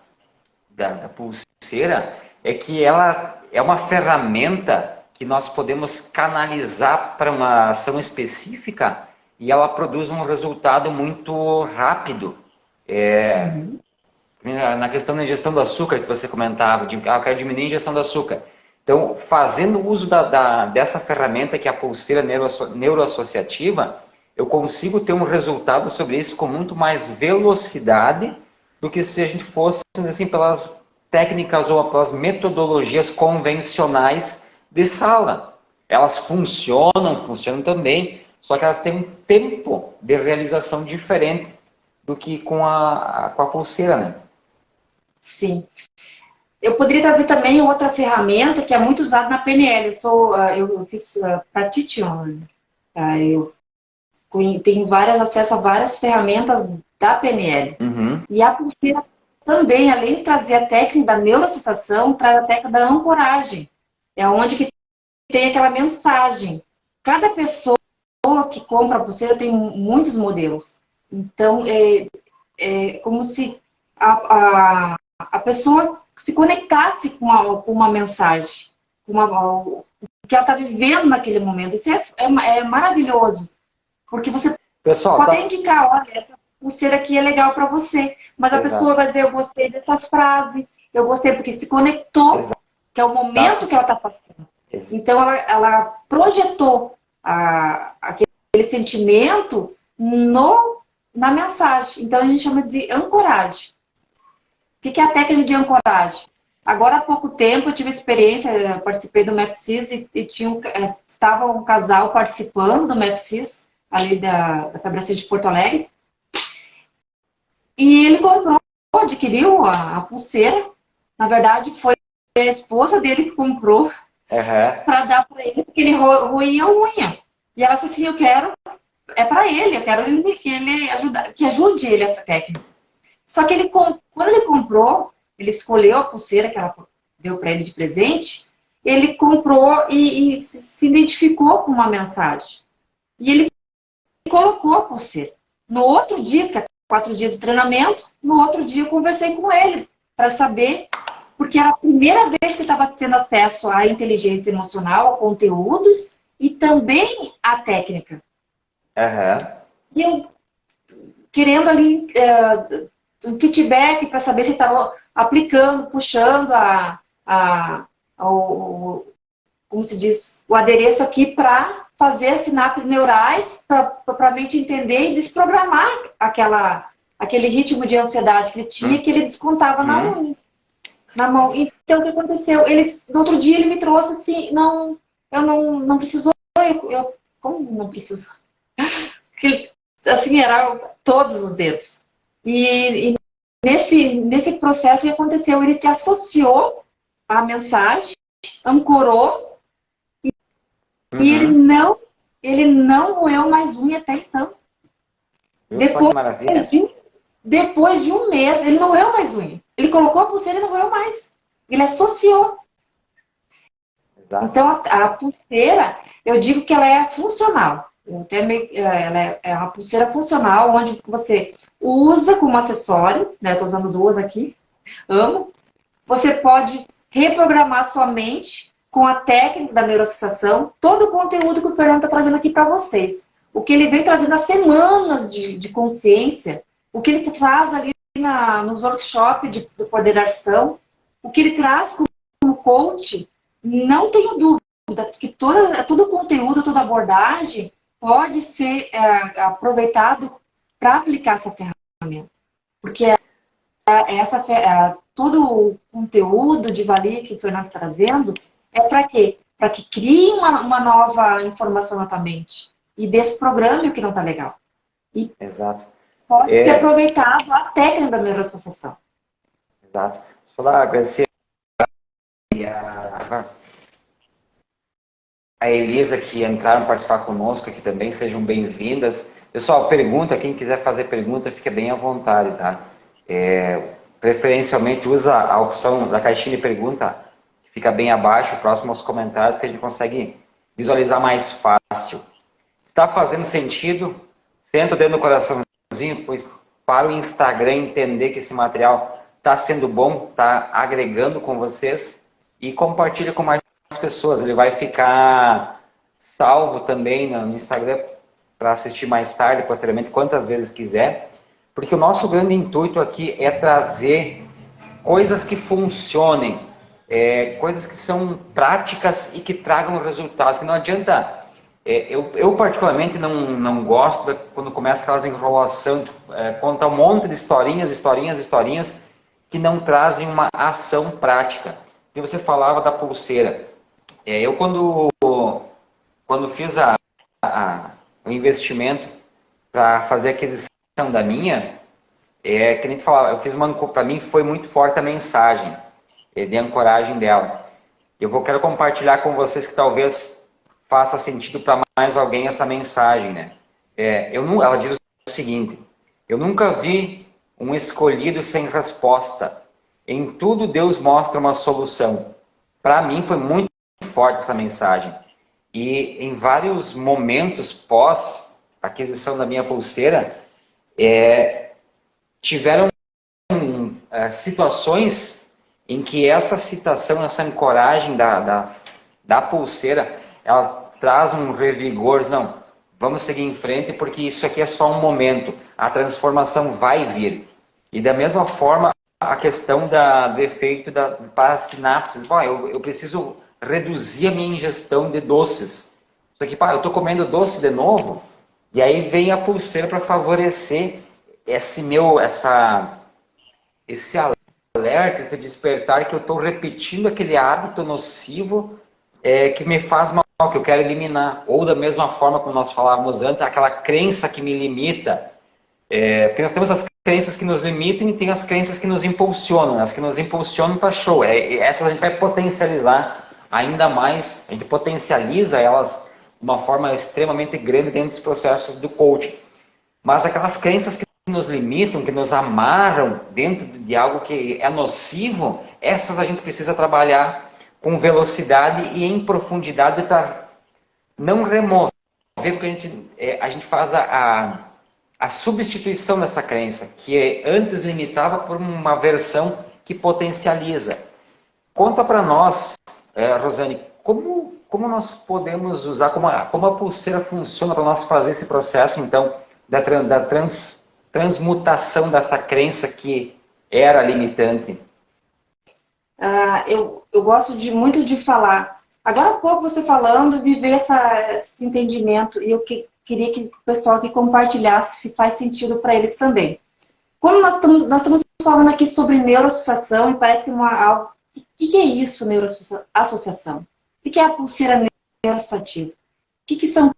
pulseira, é que ela é uma ferramenta que nós podemos canalizar para uma ação específica e ela produz um resultado muito rápido. Na questão da ingestão do açúcar que você comentava, eu quero diminuir a ingestão do açúcar. Então, fazendo uso dessa ferramenta que é a pulseira neuroassociativa, eu consigo ter um resultado sobre isso com muito mais velocidade do que se a gente fosse assim, pelas técnicas ou pelas metodologias convencionais de sala. Elas funcionam também, só que elas têm um tempo de realização diferente do que com a pulseira, né? Sim. Eu poderia trazer também outra ferramenta que é muito usada na PNL. Eu fiz Practitioner. Eu tenho acesso a várias ferramentas da PNL. Uhum. E a pulseira também, além de trazer a técnica da neuroassociação, traz a técnica da ancoragem. É onde que tem aquela mensagem. Cada pessoa que compra a pulseira tem muitos modelos. Então, é como se a pessoa se conectasse com uma mensagem, o que ela está vivendo naquele momento. Isso é maravilhoso. Porque você pode indicar, olha, essa pulseira aqui é legal para você. Mas a pessoa vai dizer, eu gostei dessa frase, eu gostei porque se conectou, que é o momento que ela está passando. Então, ela projetou aquele sentimento na mensagem. Então, a gente chama de ancoragem. O que é a técnica de ancoragem? Agora, há pouco tempo, eu tive experiência, eu participei do MetSys e estava um casal participando do MetSys, ali da Cabracil de Porto Alegre. E ele adquiriu a pulseira. Na verdade, foi a esposa dele que comprou para dar para ele, porque ele roía a unha. E ela disse assim, eu quero, é para ele, eu quero que ajude ele a técnica. Só que quando ele comprou, ele escolheu a pulseira que ela deu para ele de presente, ele comprou e se identificou com uma mensagem. E ele colocou a pulseira. No outro dia, porque 4 dias de treinamento, no outro dia eu conversei com ele para saber, porque era a primeira vez que estava tendo acesso à inteligência emocional, a conteúdos e também à técnica. E eu querendo ali um feedback para saber se estava aplicando, puxando como se diz, o adereço aqui para fazer as sinapses neurais para a mente entender e desprogramar aquele ritmo de ansiedade que ele tinha, que ele descontava na mão. Então, o que aconteceu? No outro dia, ele me trouxe assim, eu não precisou, como não precisou? Assim, era todos os dedos. E nesse processo, o que aconteceu? Ele te associou a mensagem, ancorou, e ele não roeu mais unha até então. Depois de um mês, ele não roeu mais unha. Ele colocou a pulseira e não roeu mais. Ele associou. Exato. Então, a pulseira, eu digo que ela é funcional. Ela é uma pulseira funcional, onde você usa como acessório, né? Estou usando 2 aqui, amo. Você pode reprogramar sua mente com a técnica da neuroassociação, todo o conteúdo que o Fernando está trazendo aqui para vocês. O que ele vem trazendo há semanas de consciência, o que ele faz ali nos workshops do Poder da Ação, o que ele traz como coach, não tenho dúvida que todo o conteúdo, toda a abordagem pode ser aproveitado para aplicar essa ferramenta. Porque todo o conteúdo de valia que o Fernando está trazendo é para quê? Para que crie uma nova informação na tua mente e desprograme o que não está legal. E Exato. pode ser aproveitado a técnica da neuroassociação. Exato. Só agradecer a Elisa que entraram participar conosco aqui também, sejam bem-vindas. Pessoal, pergunta, quem quiser fazer pergunta, fica bem à vontade, tá? Preferencialmente usa a opção da caixinha de pergunta, que fica bem abaixo, próximo aos comentários, que a gente consegue visualizar mais fácil. Está fazendo sentido? Senta o dedo no coraçãozinho, pois para o Instagram entender que esse material está sendo bom, está agregando com vocês, e compartilha com mais pessoas. Ele vai ficar salvo também no Instagram para assistir mais tarde, posteriormente, quantas vezes quiser, porque o nosso grande intuito aqui é trazer coisas que funcionem, coisas que são práticas e que tragam resultado, que não adianta. Eu particularmente não gosto quando começa aquelas enrolações, conta um monte de historinhas que não trazem uma ação prática. E você falava da pulseira. Eu quando fiz o investimento para fazer a aquisição da minha, que nem tu falava, eu fiz para mim foi muito forte a mensagem de ancoragem dela. Quero compartilhar com vocês que talvez faça sentido para mais alguém essa mensagem, né? Ela diz o seguinte: eu nunca vi um escolhido sem resposta. Em tudo Deus mostra uma solução. Para mim foi muito forte essa mensagem. E em vários momentos pós aquisição da minha pulseira, tiveram situações em que essa citação, essa ancoragem da pulseira, ela traz um revigor. Não, vamos seguir em frente porque isso aqui é só um momento. A transformação vai vir. E da mesma forma, a questão do efeito para as sinapses. Eu preciso reduzir a minha ingestão de doces. Isso aqui, eu estou comendo doce de novo, e aí vem a pulseira para favorecer esse alerta, esse despertar, que eu estou repetindo aquele hábito nocivo que me faz mal, que eu quero eliminar. Ou da mesma forma como nós falávamos antes, aquela crença que me limita. Porque nós temos as crenças que nos limitam e tem as crenças que nos impulsionam. As que nos impulsionam tá show. Essas a gente vai potencializar ainda mais. A gente potencializa elas de uma forma extremamente grande dentro dos processos do coaching. Mas aquelas crenças que nos limitam, que nos amarram dentro de algo que é nocivo, essas a gente precisa trabalhar com velocidade e em profundidade para não remover, porque a gente faz a substituição dessa crença, que antes limitava, por uma versão que potencializa. Conta para nós, Rosane, como nós podemos usar, como a pulseira funciona para nós fazer esse processo, então, da transmutação dessa crença que era limitante. Eu gosto muito de falar. Agora há pouco você falando, me veio esse entendimento, e eu queria que o pessoal aqui compartilhasse se faz sentido para eles também. Quando nós estamos falando aqui sobre neuroassociação, e parece algo. O que é isso, neuroassociação? O que é a pulseira neuroassociativa? O que são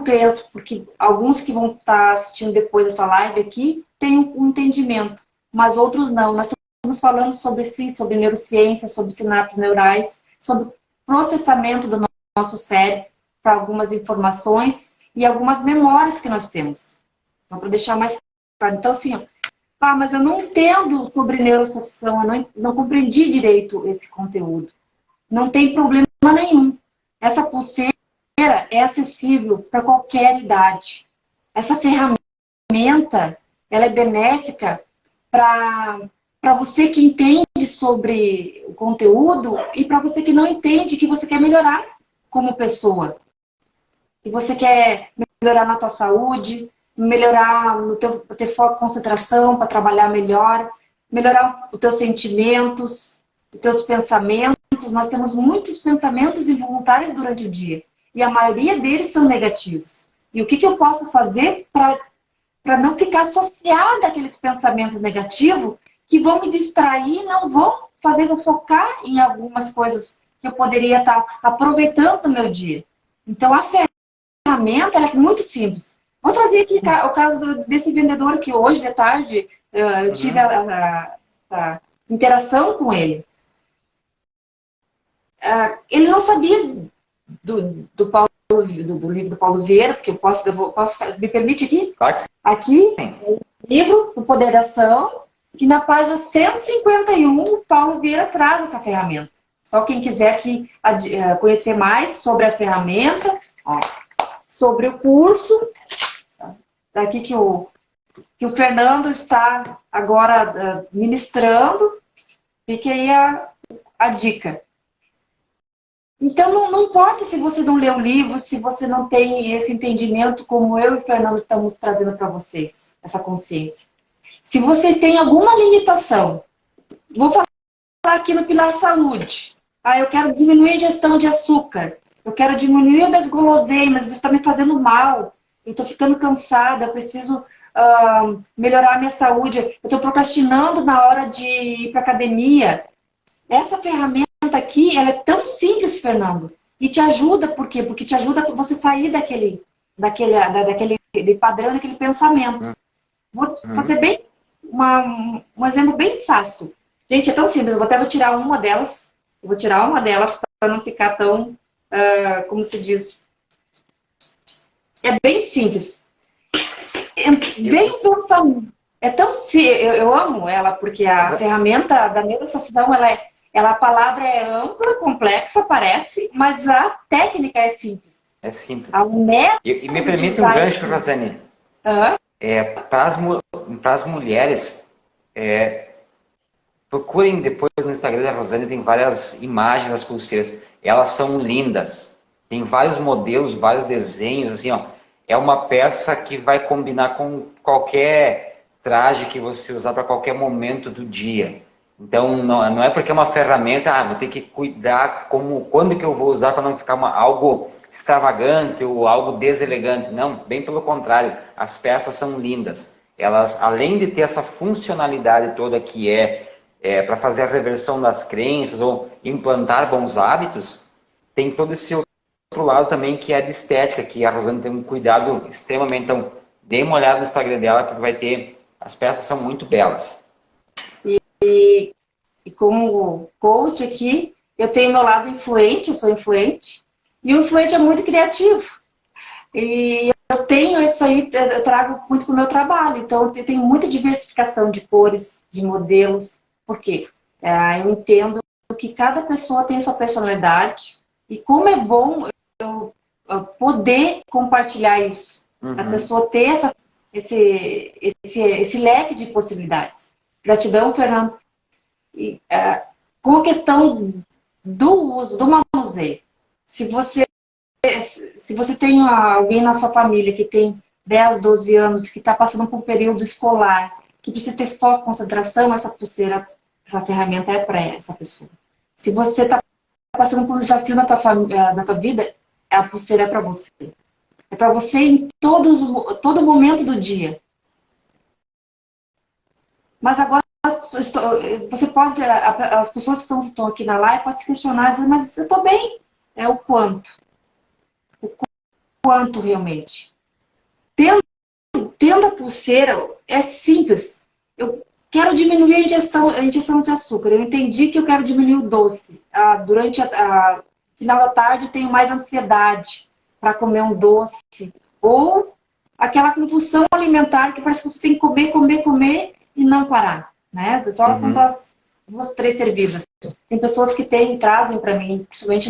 crenças? Porque alguns que vão estar assistindo depois dessa live aqui têm um entendimento, mas outros não. Nós estamos falando sobre neurociência, sobre sinapses neurais, sobre processamento do nosso cérebro para algumas informações e algumas memórias que nós temos. Então, para deixar mais claro. Então, assim, mas eu não entendo sobre neuroassociação, eu não compreendi direito esse conteúdo. Não tem problema nenhum. Essa pulseira é acessível para qualquer idade. Essa ferramenta, ela é benéfica para você que entende sobre o conteúdo e para você que não entende, que você quer melhorar como pessoa. Que você quer melhorar na tua saúde, melhorar no ter foco e concentração para trabalhar melhor, melhorar os teus sentimentos, os teus pensamentos. Nós temos muitos pensamentos involuntários durante o dia. E a maioria deles são negativos. E o que eu posso fazer para não ficar associada àqueles pensamentos negativos que vão me distrair, não vão fazer eu focar em algumas coisas que eu poderia estar aproveitando no meu dia. Então, a ferramenta ela é muito simples. Vou trazer aqui o caso desse vendedor que hoje, de tarde, eu tive a interação com ele. Ele não sabia do livro do Paulo Vieira, porque eu posso me permite aqui? Aqui, o livro O Poder da Ação, que na página 151, o Paulo Vieira traz essa ferramenta. Só quem quiser conhecer mais sobre a ferramenta, sobre o curso, daqui que o Fernando está agora ministrando, fica aí a dica. Então, não importa se você não lê o livro, se você não tem esse entendimento como eu e o Fernando estamos trazendo para vocês, essa consciência. Se vocês têm alguma limitação, vou falar aqui no Pilar Saúde. Eu quero diminuir a ingestão de açúcar, eu quero diminuir as guloseimas, isso está me fazendo mal, eu estou ficando cansada, eu preciso melhorar a minha saúde, eu estou procrastinando na hora de ir para a academia. Essa ferramenta aqui, ela é tão simples, Fernando, e te ajuda, por quê? Porque te ajuda a você sair daquele padrão, daquele pensamento. Vou fazer um exemplo bem fácil. Gente, é tão simples, vou tirar uma delas, para não ficar tão, como se diz, é bem simples. Vem um pensamento, é tão simples, eu amo ela, porque a ferramenta da neuroassociação, a palavra é ampla, complexa, parece, mas a técnica é simples. É simples. E me permite um gancho, Rosane. Para as mulheres, procurem depois no Instagram da Rosane, tem várias imagens das pulseiras. Elas são lindas. Tem vários modelos, vários desenhos, assim, ó. É uma peça que vai combinar com qualquer traje que você usar para qualquer momento do dia. Então, não é porque é uma ferramenta, vou ter que cuidar quando que eu vou usar para não ficar algo extravagante ou algo deselegante. Não, bem pelo contrário, as peças são lindas. Elas, além de ter essa funcionalidade toda que para fazer a reversão das crenças ou implantar bons hábitos, tem todo esse outro lado também que é de estética, que a Rosane tem um cuidado extremamente. Então, dê uma olhada no Instagram dela, que as peças são muito belas. E como coach aqui, eu tenho meu lado influente, eu sou influente, e o influente é muito criativo. E eu tenho isso aí, eu trago muito para o meu trabalho, então eu tenho muita diversificação de cores, de modelos, por quê? Eu entendo que cada pessoa tem a sua personalidade, e como é bom eu poder compartilhar isso, a pessoa ter esse leque de possibilidades. Gratidão, Fernando. Com a questão do uso, do manuseio. Se você tem alguém na sua família que tem 10, 12 anos, que está passando por um período escolar, que precisa ter foco, concentração, essa pulseira, essa ferramenta é para essa pessoa. Se você está passando por um desafio na tua vida, a pulseira é para você. É para você em todo momento do dia. Mas agora, você pode, as pessoas que estão aqui na live podem se questionar, dizer, mas eu estou bem. É o quanto. O quanto realmente. Tendo a pulseira, é simples. Eu quero diminuir a ingestão de açúcar. Eu entendi que eu quero diminuir o doce. Durante a final da tarde eu tenho mais ansiedade para comer um doce. Ou aquela compulsão alimentar que parece que você tem que comer e não parar. Né? Só contar as 2, 3 servidas. Tem pessoas que trazem para mim, principalmente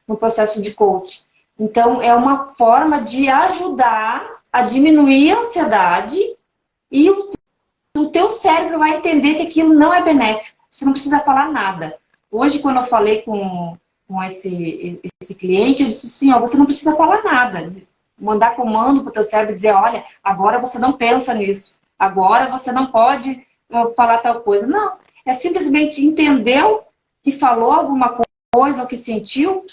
no processo de coach. Então, é uma forma de ajudar a diminuir a ansiedade e o teu cérebro vai entender que aquilo não é benéfico. Você não precisa falar nada. Hoje, quando eu falei com esse cliente, eu disse assim, você não precisa falar nada. Mandar comando para o teu cérebro e dizer, olha, agora você não pensa nisso. Agora você não pode falar tal coisa. Não, é simplesmente entendeu que falou alguma coisa ou que sentiu,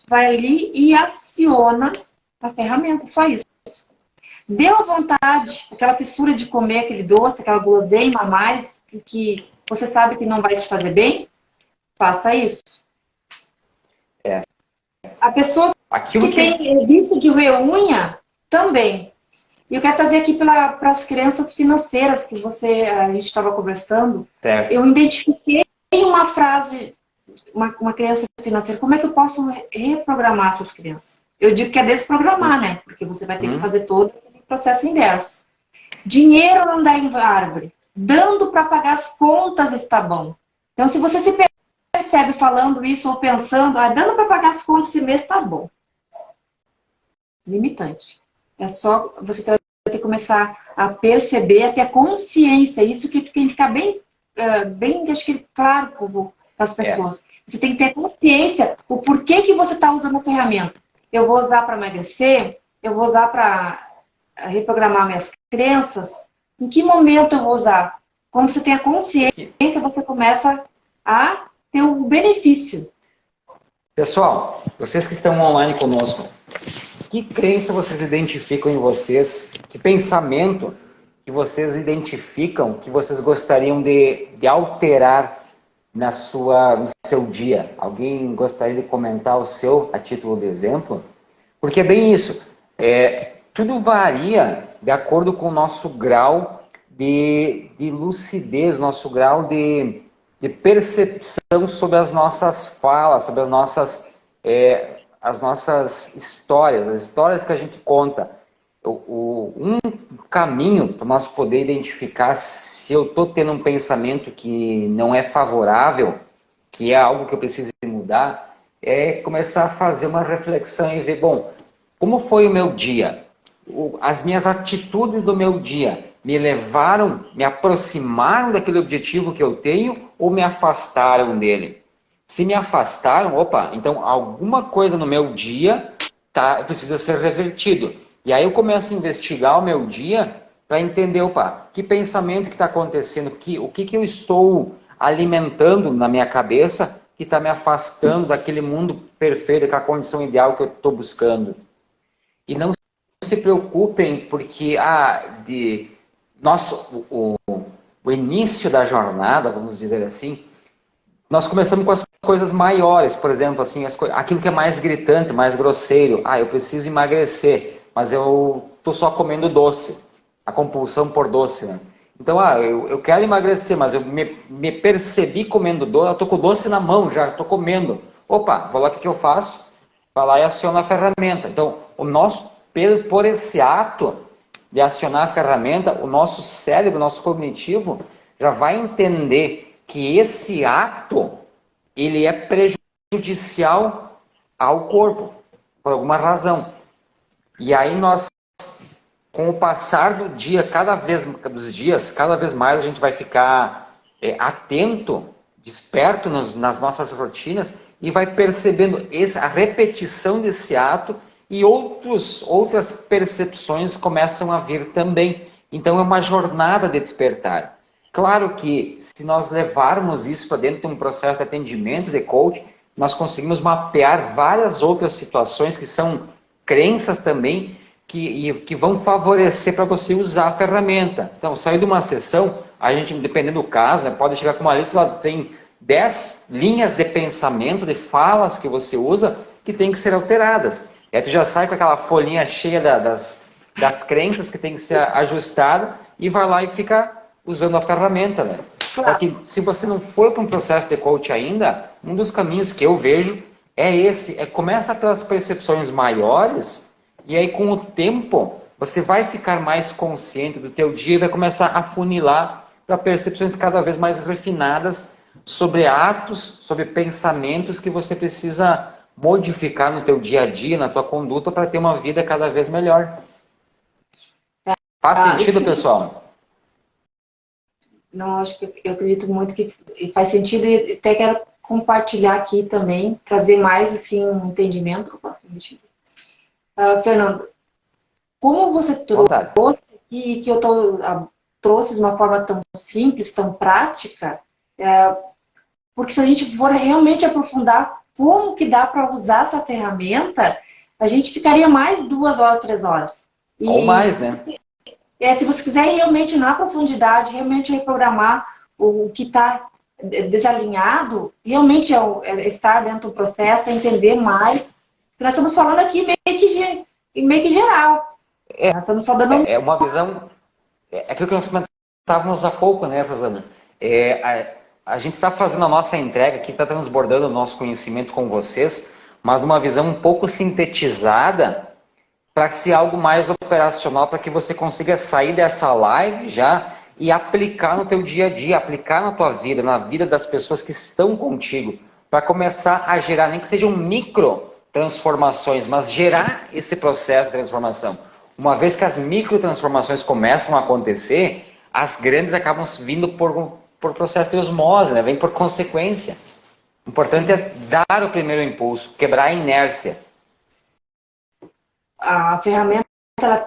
vai ali e aciona a ferramenta, só isso. deu a vontade, aquela fissura de comer aquele doce, aquela guloseima a mais, que você sabe que não vai te fazer bem, faça isso. É. A pessoa que tem vício de roer unha, também. E eu quero trazer aqui para as crianças financeiras que a gente estava conversando. Certo. Eu identifiquei uma frase, uma criança financeira, como é que eu posso reprogramar essas crianças? Eu digo que é desprogramar, né? Porque você vai ter que fazer todo o processo inverso. Dinheiro não dá em árvore. Dando para pagar as contas está bom. Então, se você se percebe falando isso ou pensando, dando para pagar as contas esse mês está bom. Limitante. É só você ter que começar a perceber, a ter a consciência. Isso que tem que ficar bem acho que claro para as pessoas. Você tem que ter consciência o porquê que você está usando a ferramenta. Eu vou usar para emagrecer, eu vou usar para reprogramar minhas crenças. Em que momento eu vou usar? Quando você tem a consciência, você começa a ter o benefício. Pessoal, vocês que estão online conosco, que crença vocês identificam em vocês? Que pensamento que vocês identificam que vocês gostariam de alterar no seu dia? Alguém gostaria de comentar o seu a título de exemplo? Porque é bem isso. Tudo varia de acordo com o nosso grau de lucidez, nosso grau de percepção sobre as nossas falas, sobre as nossas histórias, as histórias que a gente conta. Um caminho para nós poder identificar se eu estou tendo um pensamento que não é favorável, que é algo que eu preciso mudar, é começar a fazer uma reflexão e ver, bom, como foi o meu dia? As minhas atitudes do meu dia me levaram, me aproximaram daquele objetivo que eu tenho ou me afastaram dele? Se me afastaram, então alguma coisa no meu dia precisa ser revertido. E aí eu começo a investigar o meu dia para entender, que pensamento que está acontecendo, o que eu estou alimentando na minha cabeça que está me afastando daquele mundo perfeito, daquela condição ideal que eu estou buscando. E não se preocupem, porque o início da jornada, vamos dizer assim, nós começamos com as coisas maiores, por exemplo, assim, aquilo que é mais gritante, mais grosseiro. Eu preciso emagrecer, mas eu estou só comendo doce, a compulsão por doce, né? Então, eu quero emagrecer, mas eu me percebi comendo doce, eu estou com o doce na mão, já estou comendo. Vou lá, o que eu faço? Vai lá e aciona a ferramenta. Então, por esse ato de acionar a ferramenta, o nosso cérebro, o nosso cognitivo, já vai entender que esse ato, ele é prejudicial ao corpo, por alguma razão. E aí nós, com o passar do dia, cada vez mais a gente vai ficar atento, desperto nas nossas rotinas e vai percebendo a repetição desse ato e outras percepções começam a vir também. Então é uma jornada de despertar. Claro que se nós levarmos isso para dentro de um processo de atendimento, de coaching, nós conseguimos mapear várias outras situações que são crenças também que vão favorecer para você usar a ferramenta. Então, sair de uma sessão, a gente, dependendo do caso, né, pode chegar com uma lista, tem 10 linhas de pensamento, de falas que você usa, que tem que ser alteradas. E aí tu já sai com aquela folhinha cheia das crenças que tem que ser ajustada e vai lá e fica usando a ferramenta, né? Claro. Só que se você não for para um processo de coach ainda, um dos caminhos que eu vejo é esse, começa pelas percepções maiores e aí com o tempo você vai ficar mais consciente do teu dia e vai começar a funilar para percepções cada vez mais refinadas sobre atos, sobre pensamentos que você precisa modificar no teu dia a dia, na tua conduta para ter uma vida cada vez melhor. Faz sentido, pessoal? Não, acho que eu acredito muito que faz sentido e até quero compartilhar aqui também, trazer mais assim, um entendimento. Fernando, como você trouxe e que eu trouxe de uma forma tão simples, tão prática, porque se a gente for realmente aprofundar como que dá para usar essa ferramenta, a gente ficaria mais 2 horas, 3 horas. Ou mais, né? Se você quiser realmente, na profundidade, realmente reprogramar o que está desalinhado, realmente estar dentro do processo, é entender mais. Nós estamos falando aqui meio que geral. Nós estamos só dando... É uma visão... É aquilo que nós comentávamos há pouco, né, Rosana? A gente está fazendo a nossa entrega aqui, está transbordando o nosso conhecimento com vocês, mas numa visão um pouco sintetizada, para ser algo mais operacional, para que você consiga sair dessa live já e aplicar no teu dia a dia, aplicar na tua vida, na vida das pessoas que estão contigo, para começar a gerar, nem que sejam micro transformações, mas gerar esse processo de transformação. Uma vez que as micro transformações começam a acontecer, as grandes acabam vindo por processo de osmose, né? Vem por consequência. O importante é dar o primeiro impulso, quebrar a inércia. A ferramenta é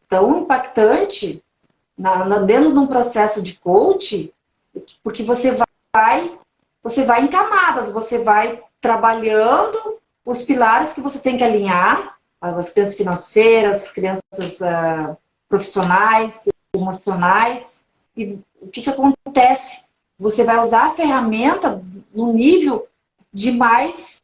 tão impactante dentro de um processo de coach, porque você vai em camadas, você vai trabalhando os pilares que você tem que alinhar, as crianças financeiras, as crianças profissionais, emocionais, e o que acontece? Você vai usar a ferramenta no nível de mais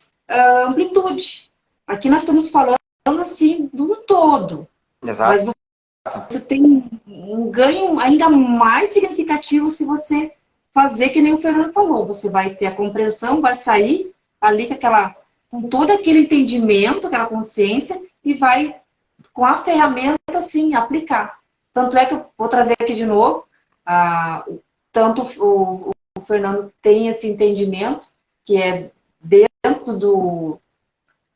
amplitude. Aqui nós estamos falando assim, do todo. Exato. Mas você tem um ganho ainda mais significativo se você fazer que nem o Fernando falou. Você vai ter a compreensão, vai sair ali com todo aquele entendimento, aquela consciência, e vai, com a ferramenta, assim, aplicar. Tanto é que eu vou trazer aqui de novo, tanto o Fernando tem esse entendimento, que é dentro do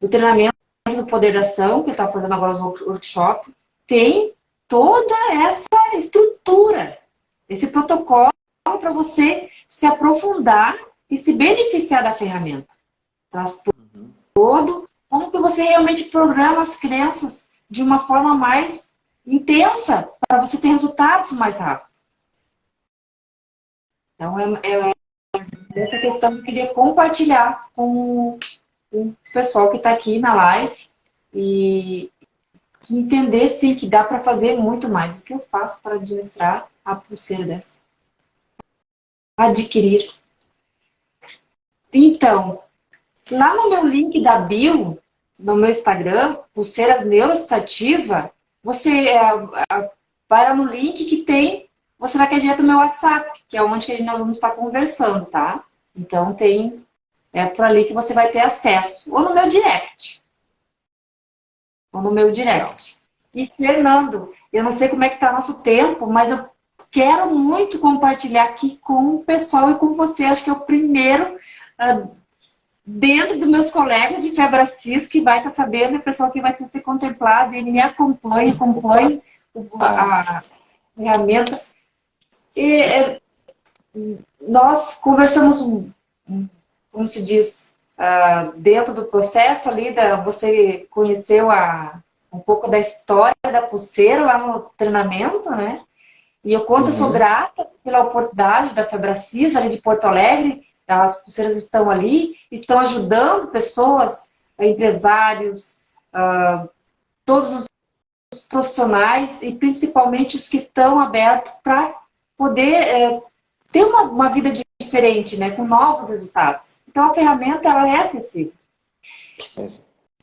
treinamento do Poder da Ação, que está fazendo agora os workshops, tem toda essa estrutura, esse protocolo para você se aprofundar e se beneficiar da ferramenta. Traz todo como que você realmente programa as crenças de uma forma mais intensa para você ter resultados mais rápidos. Então, essa questão que eu queria compartilhar com o pessoal que está aqui na live e entender, sim, que dá para fazer muito mais. O que eu faço para administrar a pulseira dessa? Adquirir. Então, lá no meu link da bio, no meu Instagram, Pulseiras Neurosativa, você vai lá no link que tem, você vai cair direto no meu WhatsApp, que é onde que nós vamos estar conversando, tá? Então, por ali que você vai ter acesso. Ou no meu direct. E, Fernando, eu não sei como é que está nosso tempo, mas eu quero muito compartilhar aqui com o pessoal e com você. Acho que é o primeiro, dentro dos meus colegas de Febracis, que vai estar sabendo, o pessoal que vai ter ser contemplado, ele me acompanha a ferramenta. E nós conversamos, como se diz, dentro do processo ali, você conheceu um pouco da história da pulseira lá no treinamento, né? E eu conto, sou grata pela oportunidade da Febracis, ali de Porto Alegre. As pulseiras estão ali, estão ajudando pessoas, empresários, todos os profissionais e principalmente os que estão abertos para poder ter uma vida diferente, né, com novos resultados. Então, a ferramenta ela é acessível.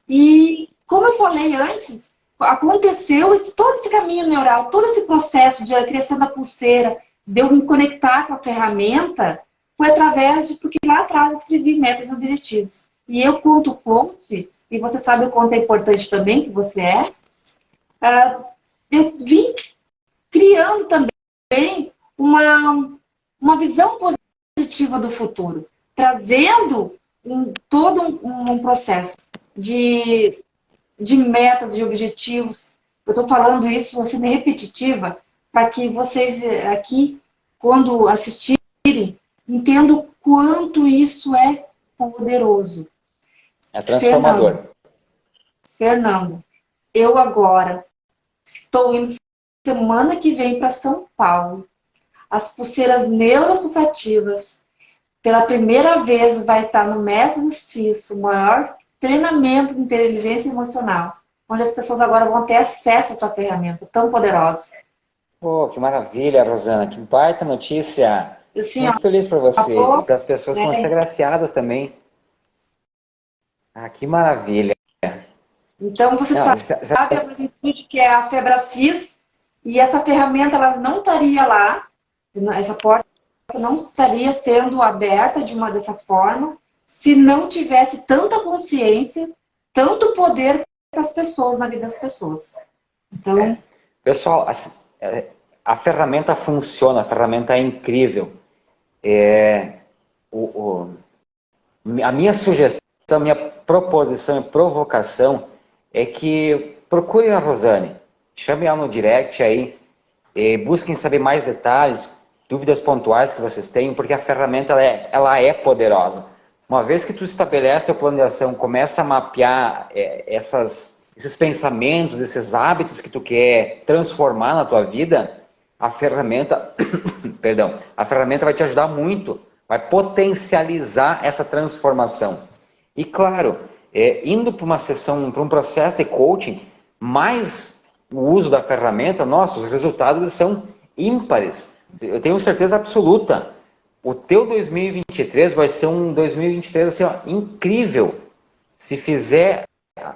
E, como eu falei antes, aconteceu todo esse caminho neural, todo esse processo de criação da pulseira, de eu me conectar com a ferramenta, foi através porque lá atrás eu escrevi metas e objetivos. E eu conto coach, e você sabe o quanto é importante também, que você eu vim criando também uma visão positiva do futuro, trazendo todo um processo de metas, de objetivos. Eu estou falando isso assim, repetitiva, para que vocês aqui, quando assistirem, entendam o quanto isso é poderoso. É transformador. Fernando, eu agora estou indo semana que vem para São Paulo. As pulseiras neuroassociativas, pela primeira vez, vai estar no Método CIS, o maior treinamento de inteligência emocional, onde as pessoas agora vão ter acesso a essa ferramenta tão poderosa. Pô, que maravilha, Rosana, que baita notícia. Assim, Muito feliz por você e para as pessoas que vão ser né? agraciadas também. Ah, que maravilha. Então, você Não, sabe a magnitude que é a Febracis, e essa ferramenta ela não estaria lá, essa porta não estaria sendo aberta dessa forma, se não tivesse tanta consciência, tanto poder para as pessoas, na vida das pessoas. Então, pessoal, a ferramenta funciona, a ferramenta é incrível. A minha sugestão, a minha proposição e provocação é que procurem a Rosane, chamem ela no direct aí, busquem saber mais detalhes, dúvidas pontuais que vocês tenham, porque a ferramenta ela é poderosa. Uma vez que tu estabelece o plano de ação, começa a mapear esses pensamentos, esses hábitos que tu quer transformar na tua vida, a ferramenta, perdão, a ferramenta vai te ajudar muito, vai potencializar essa transformação. E claro, indo para uma sessão, para um processo de coaching, mais o uso da ferramenta, nossa, os resultados são ímpares. Eu tenho certeza absoluta. O teu 2023 vai ser um 2023 assim, ó, incrível se fizer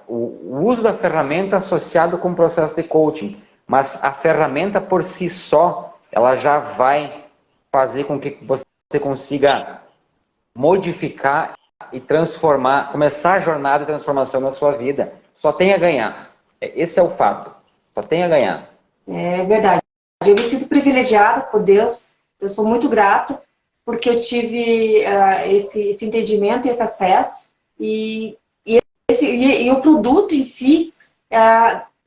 o uso da ferramenta associado com o processo de coaching. Mas a ferramenta por si só, ela já vai fazer com que você consiga modificar e transformar, começar a jornada de transformação na sua vida. Só tem a ganhar. Esse é o fato. Só tem a ganhar. é verdade. Eu me sinto privilegiada por Deus. Eu sou muito grata porque eu tive esse entendimento e esse acesso. E o produto em si,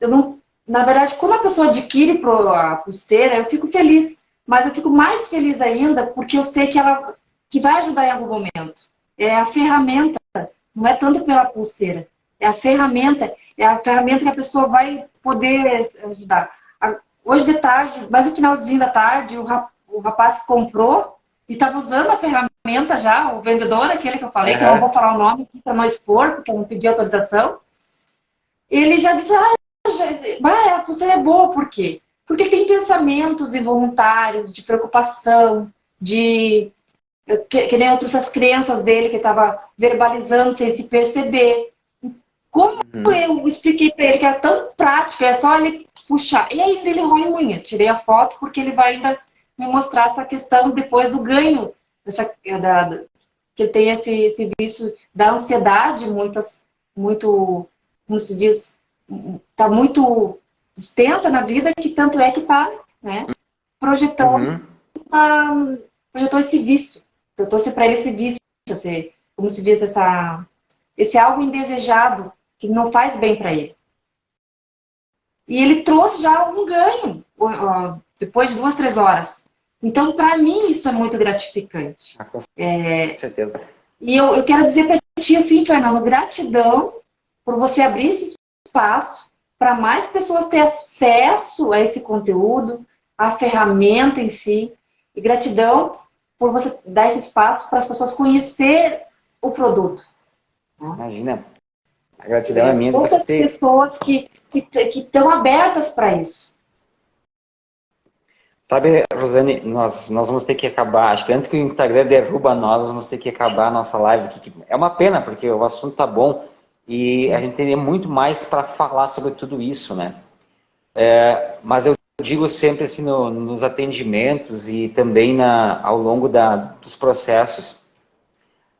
eu não, na verdade, quando a pessoa adquire a pulseira, eu fico feliz. Mas eu fico mais feliz ainda porque eu sei que vai ajudar em algum momento. É a ferramenta, não é tanto pela pulseira. É a ferramenta que a pessoa vai poder ajudar. Hoje de tarde, mais no finalzinho da tarde, o rapaz que comprou e estava usando a ferramenta já, o vendedor, aquele que eu falei, que eu não vou falar o nome aqui para não expor, porque eu não pedi autorização. Ele já disse, a pulseira é boa, por quê? Porque tem pensamentos involuntários de preocupação, que nem eu trouxe as crenças dele, que estava verbalizando sem se perceber. Como eu expliquei para ele que era tão prático, é só ele puxar. E ainda ele rói unha. Tirei a foto porque ele vai ainda me mostrar essa questão depois do ganho. Que ele tem esse vício da ansiedade muito, como se diz, está muito extensa na vida, que tanto é que está, né, projetou esse vício. Eu trouxe para ele esse vício, como se diz, esse algo indesejado que não faz bem para ele. E ele trouxe já um ganho depois de 2, 3 horas. Então, para mim, isso é muito gratificante. Com certeza. E eu quero dizer para ti assim, Fernando, gratidão por você abrir esse espaço para mais pessoas terem acesso a esse conteúdo, a ferramenta em si. E gratidão por você dar esse espaço para as pessoas conhecerem o produto. Imagina. A gratidão é minha. Outras pessoas que estão abertas para isso. Sabe, Rosane, nós vamos ter que acabar, acho que antes que o Instagram derruba nós vamos ter que acabar a nossa live aqui. É uma pena, porque o assunto tá bom e a gente teria muito mais para falar sobre tudo isso, né? Mas eu digo sempre assim nos atendimentos e também ao longo dos processos,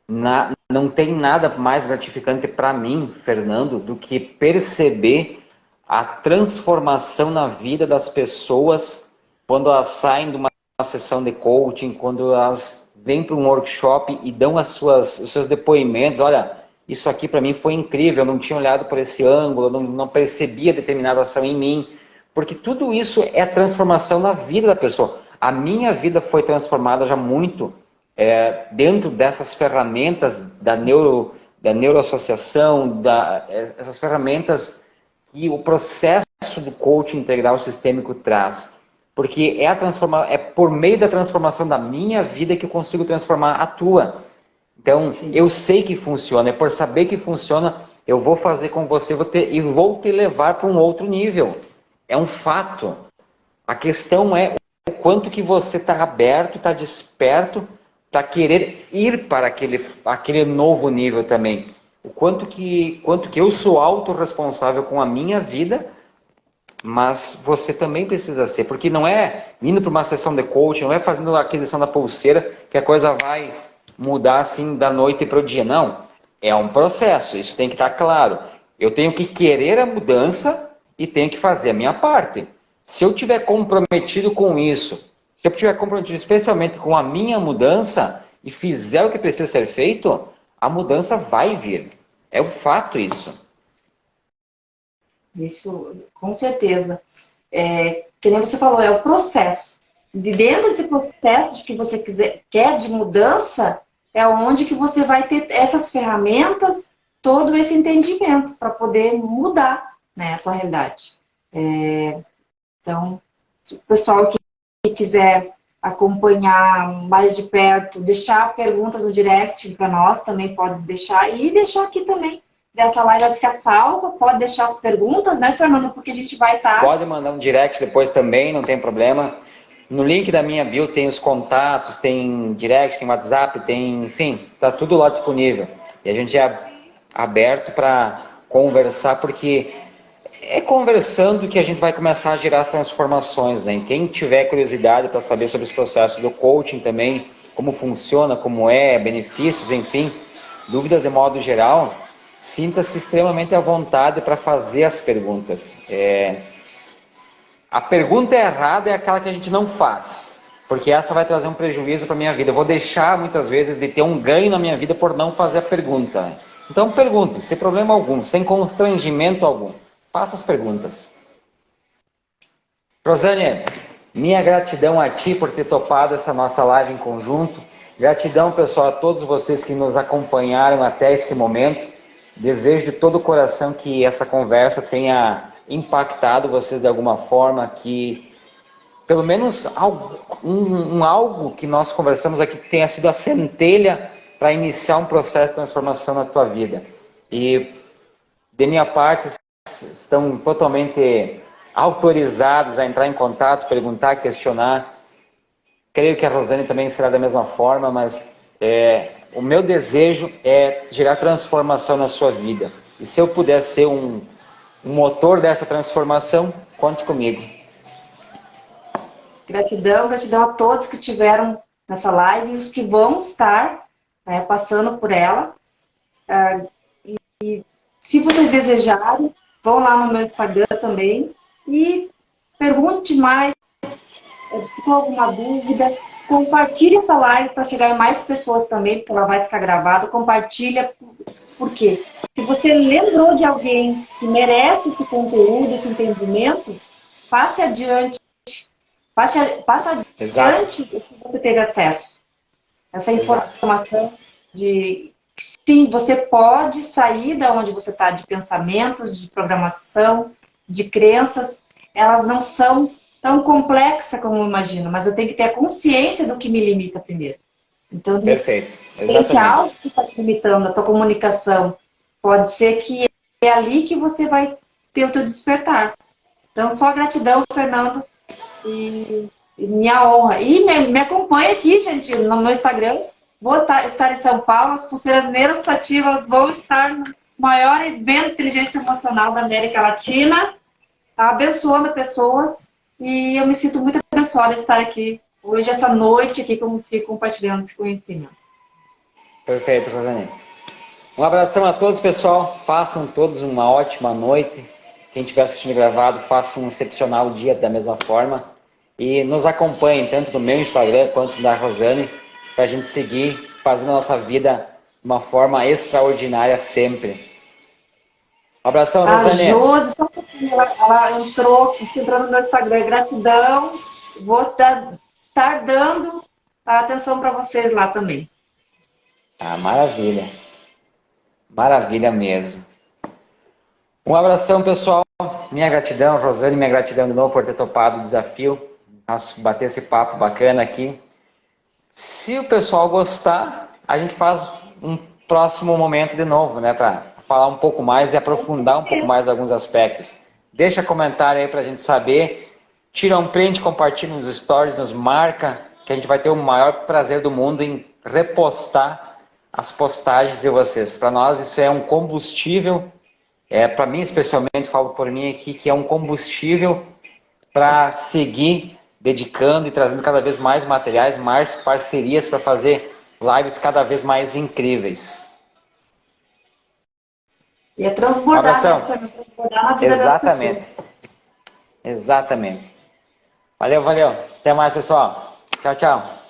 não tem nada mais gratificante para mim, Fernando, do que perceber a transformação na vida das pessoas quando elas saem de uma sessão de coaching, quando elas vêm para um workshop e dão os seus depoimentos. Olha, isso aqui para mim foi incrível, eu não tinha olhado por esse ângulo, eu não percebia determinada ação em mim. Porque tudo isso é transformação na vida da pessoa. A minha vida foi transformada já muito dentro dessas ferramentas da neuroassociação, essas ferramentas que o processo do coaching integral sistêmico traz. Porque é por meio da transformação da minha vida que eu consigo transformar a tua. Então, sim, eu sei que funciona, é por saber que funciona eu vou fazer com você e vou te levar para um outro nível. É um fato. A questão é o quanto que você está aberto, está desperto para querer ir para aquele novo nível também. O quanto que eu sou autorresponsável com a minha vida, mas você também precisa ser. Porque não é indo para uma sessão de coaching, não é fazendo a aquisição da pulseira que a coisa vai mudar assim da noite para o dia. Não. É um processo, isso tem que estar claro. Eu tenho que querer a mudança e tenho que fazer a minha parte. Se eu estiver comprometido com isso, se eu estiver comprometido especialmente com a minha mudança e fizer o que precisa ser feito, a mudança vai vir. É um fato isso. Isso, com certeza. Que nem você falou, é o processo. De dentro desse processo de que você quer de mudança, é onde que você vai ter essas ferramentas, todo esse entendimento para poder mudar, né, a sua realidade. Então, o pessoal que quiser acompanhar mais de perto, deixar perguntas no direct para nós, também pode deixar. E deixar aqui também, dessa live vai ficar salva, pode deixar as perguntas, né, Fernando? Porque a gente vai estar... Pode mandar um direct depois também, não tem problema. No link da minha bio tem os contatos, tem direct, tem WhatsApp, tem, enfim, tá tudo lá disponível. E a gente é aberto para conversar, porque é conversando que a gente vai começar a gerar as transformações, né? E quem tiver curiosidade para saber sobre os processos do coaching também, como funciona, como é, benefícios, enfim, dúvidas de modo geral, sinta-se extremamente à vontade para fazer as perguntas. A pergunta errada é aquela que a gente não faz, porque essa vai trazer um prejuízo para a minha vida. Eu vou deixar, muitas vezes, de ter um ganho na minha vida por não fazer a pergunta, né? Então, pergunte, sem problema algum, sem constrangimento algum. Faça as perguntas. Rosane, minha gratidão a ti por ter topado essa nossa live em conjunto. Gratidão, pessoal, a todos vocês que nos acompanharam até esse momento. Desejo de todo o coração que essa conversa tenha impactado vocês de alguma forma, que pelo menos algo que nós conversamos aqui tenha sido a centelha para iniciar um processo de transformação na tua vida. E de minha parte, estão totalmente autorizados a entrar em contato, perguntar, questionar. Creio que a Rosane também será da mesma forma, mas o meu desejo é gerar transformação na sua vida. E se eu puder ser um motor dessa transformação, conte comigo. Gratidão a todos que estiveram nessa live e os que vão estar, né, passando por ela. E se vocês desejarem, vão lá no meu Instagram também e pergunte mais, se ficou alguma dúvida, compartilhe essa live para chegar em mais pessoas também, porque ela vai ficar gravada. Compartilha, por quê? Se você lembrou de alguém que merece esse conteúdo, esse entendimento, passe adiante. Passe adiante o que você teve acesso. Essa informação de que sim, você pode sair da onde você está, de pensamentos, de programação, de crenças. Elas não são tão complexas como eu imagino, mas eu tenho que ter a consciência do que me limita primeiro. Então, perfeito. Exatamente. Algo que está te limitando, a tua comunicação, pode ser que é ali que você vai ter o teu despertar. Então, só gratidão, Fernando, e minha honra. E me acompanha aqui, gente, no meu Instagram. Vou estar em São Paulo, as pulseiras negras ativas vão estar no maior evento de inteligência emocional da América Latina, abençoando pessoas, e eu me sinto muito abençoada de estar aqui hoje, essa noite, aqui contigo, compartilhando esse conhecimento. Perfeito, Rosane. Um abração a todos, pessoal. Façam todos uma ótima noite. Quem estiver assistindo gravado, faça um excepcional dia da mesma forma. E nos acompanhem, tanto no meu Instagram quanto da Rosane, para a gente seguir fazendo a nossa vida de uma forma extraordinária sempre. Um abração, Rosane. A Josi, só um pouquinho, ela entrou no meu Instagram. Gratidão. Vou estar dando a atenção para vocês lá também. Ah, maravilha. Maravilha mesmo. Um abração, pessoal. Minha gratidão, Rosane, minha gratidão de novo por ter topado o desafio. Bater esse papo bacana aqui. Se o pessoal gostar, a gente faz um próximo momento de novo, né? Para falar um pouco mais e aprofundar um pouco mais alguns aspectos. Deixa comentário aí pra gente saber. Tira um print, compartilha nos stories, nos marca, que a gente vai ter o maior prazer do mundo em repostar as postagens de vocês. Para nós isso é um combustível, para mim especialmente, falo por mim aqui, que é um combustível para seguir dedicando e trazendo cada vez mais materiais, mais parcerias para fazer lives cada vez mais incríveis. E é transbordar, né? Transbordar na vida das pessoas. Exatamente. Valeu. Até mais, pessoal. Tchau, tchau.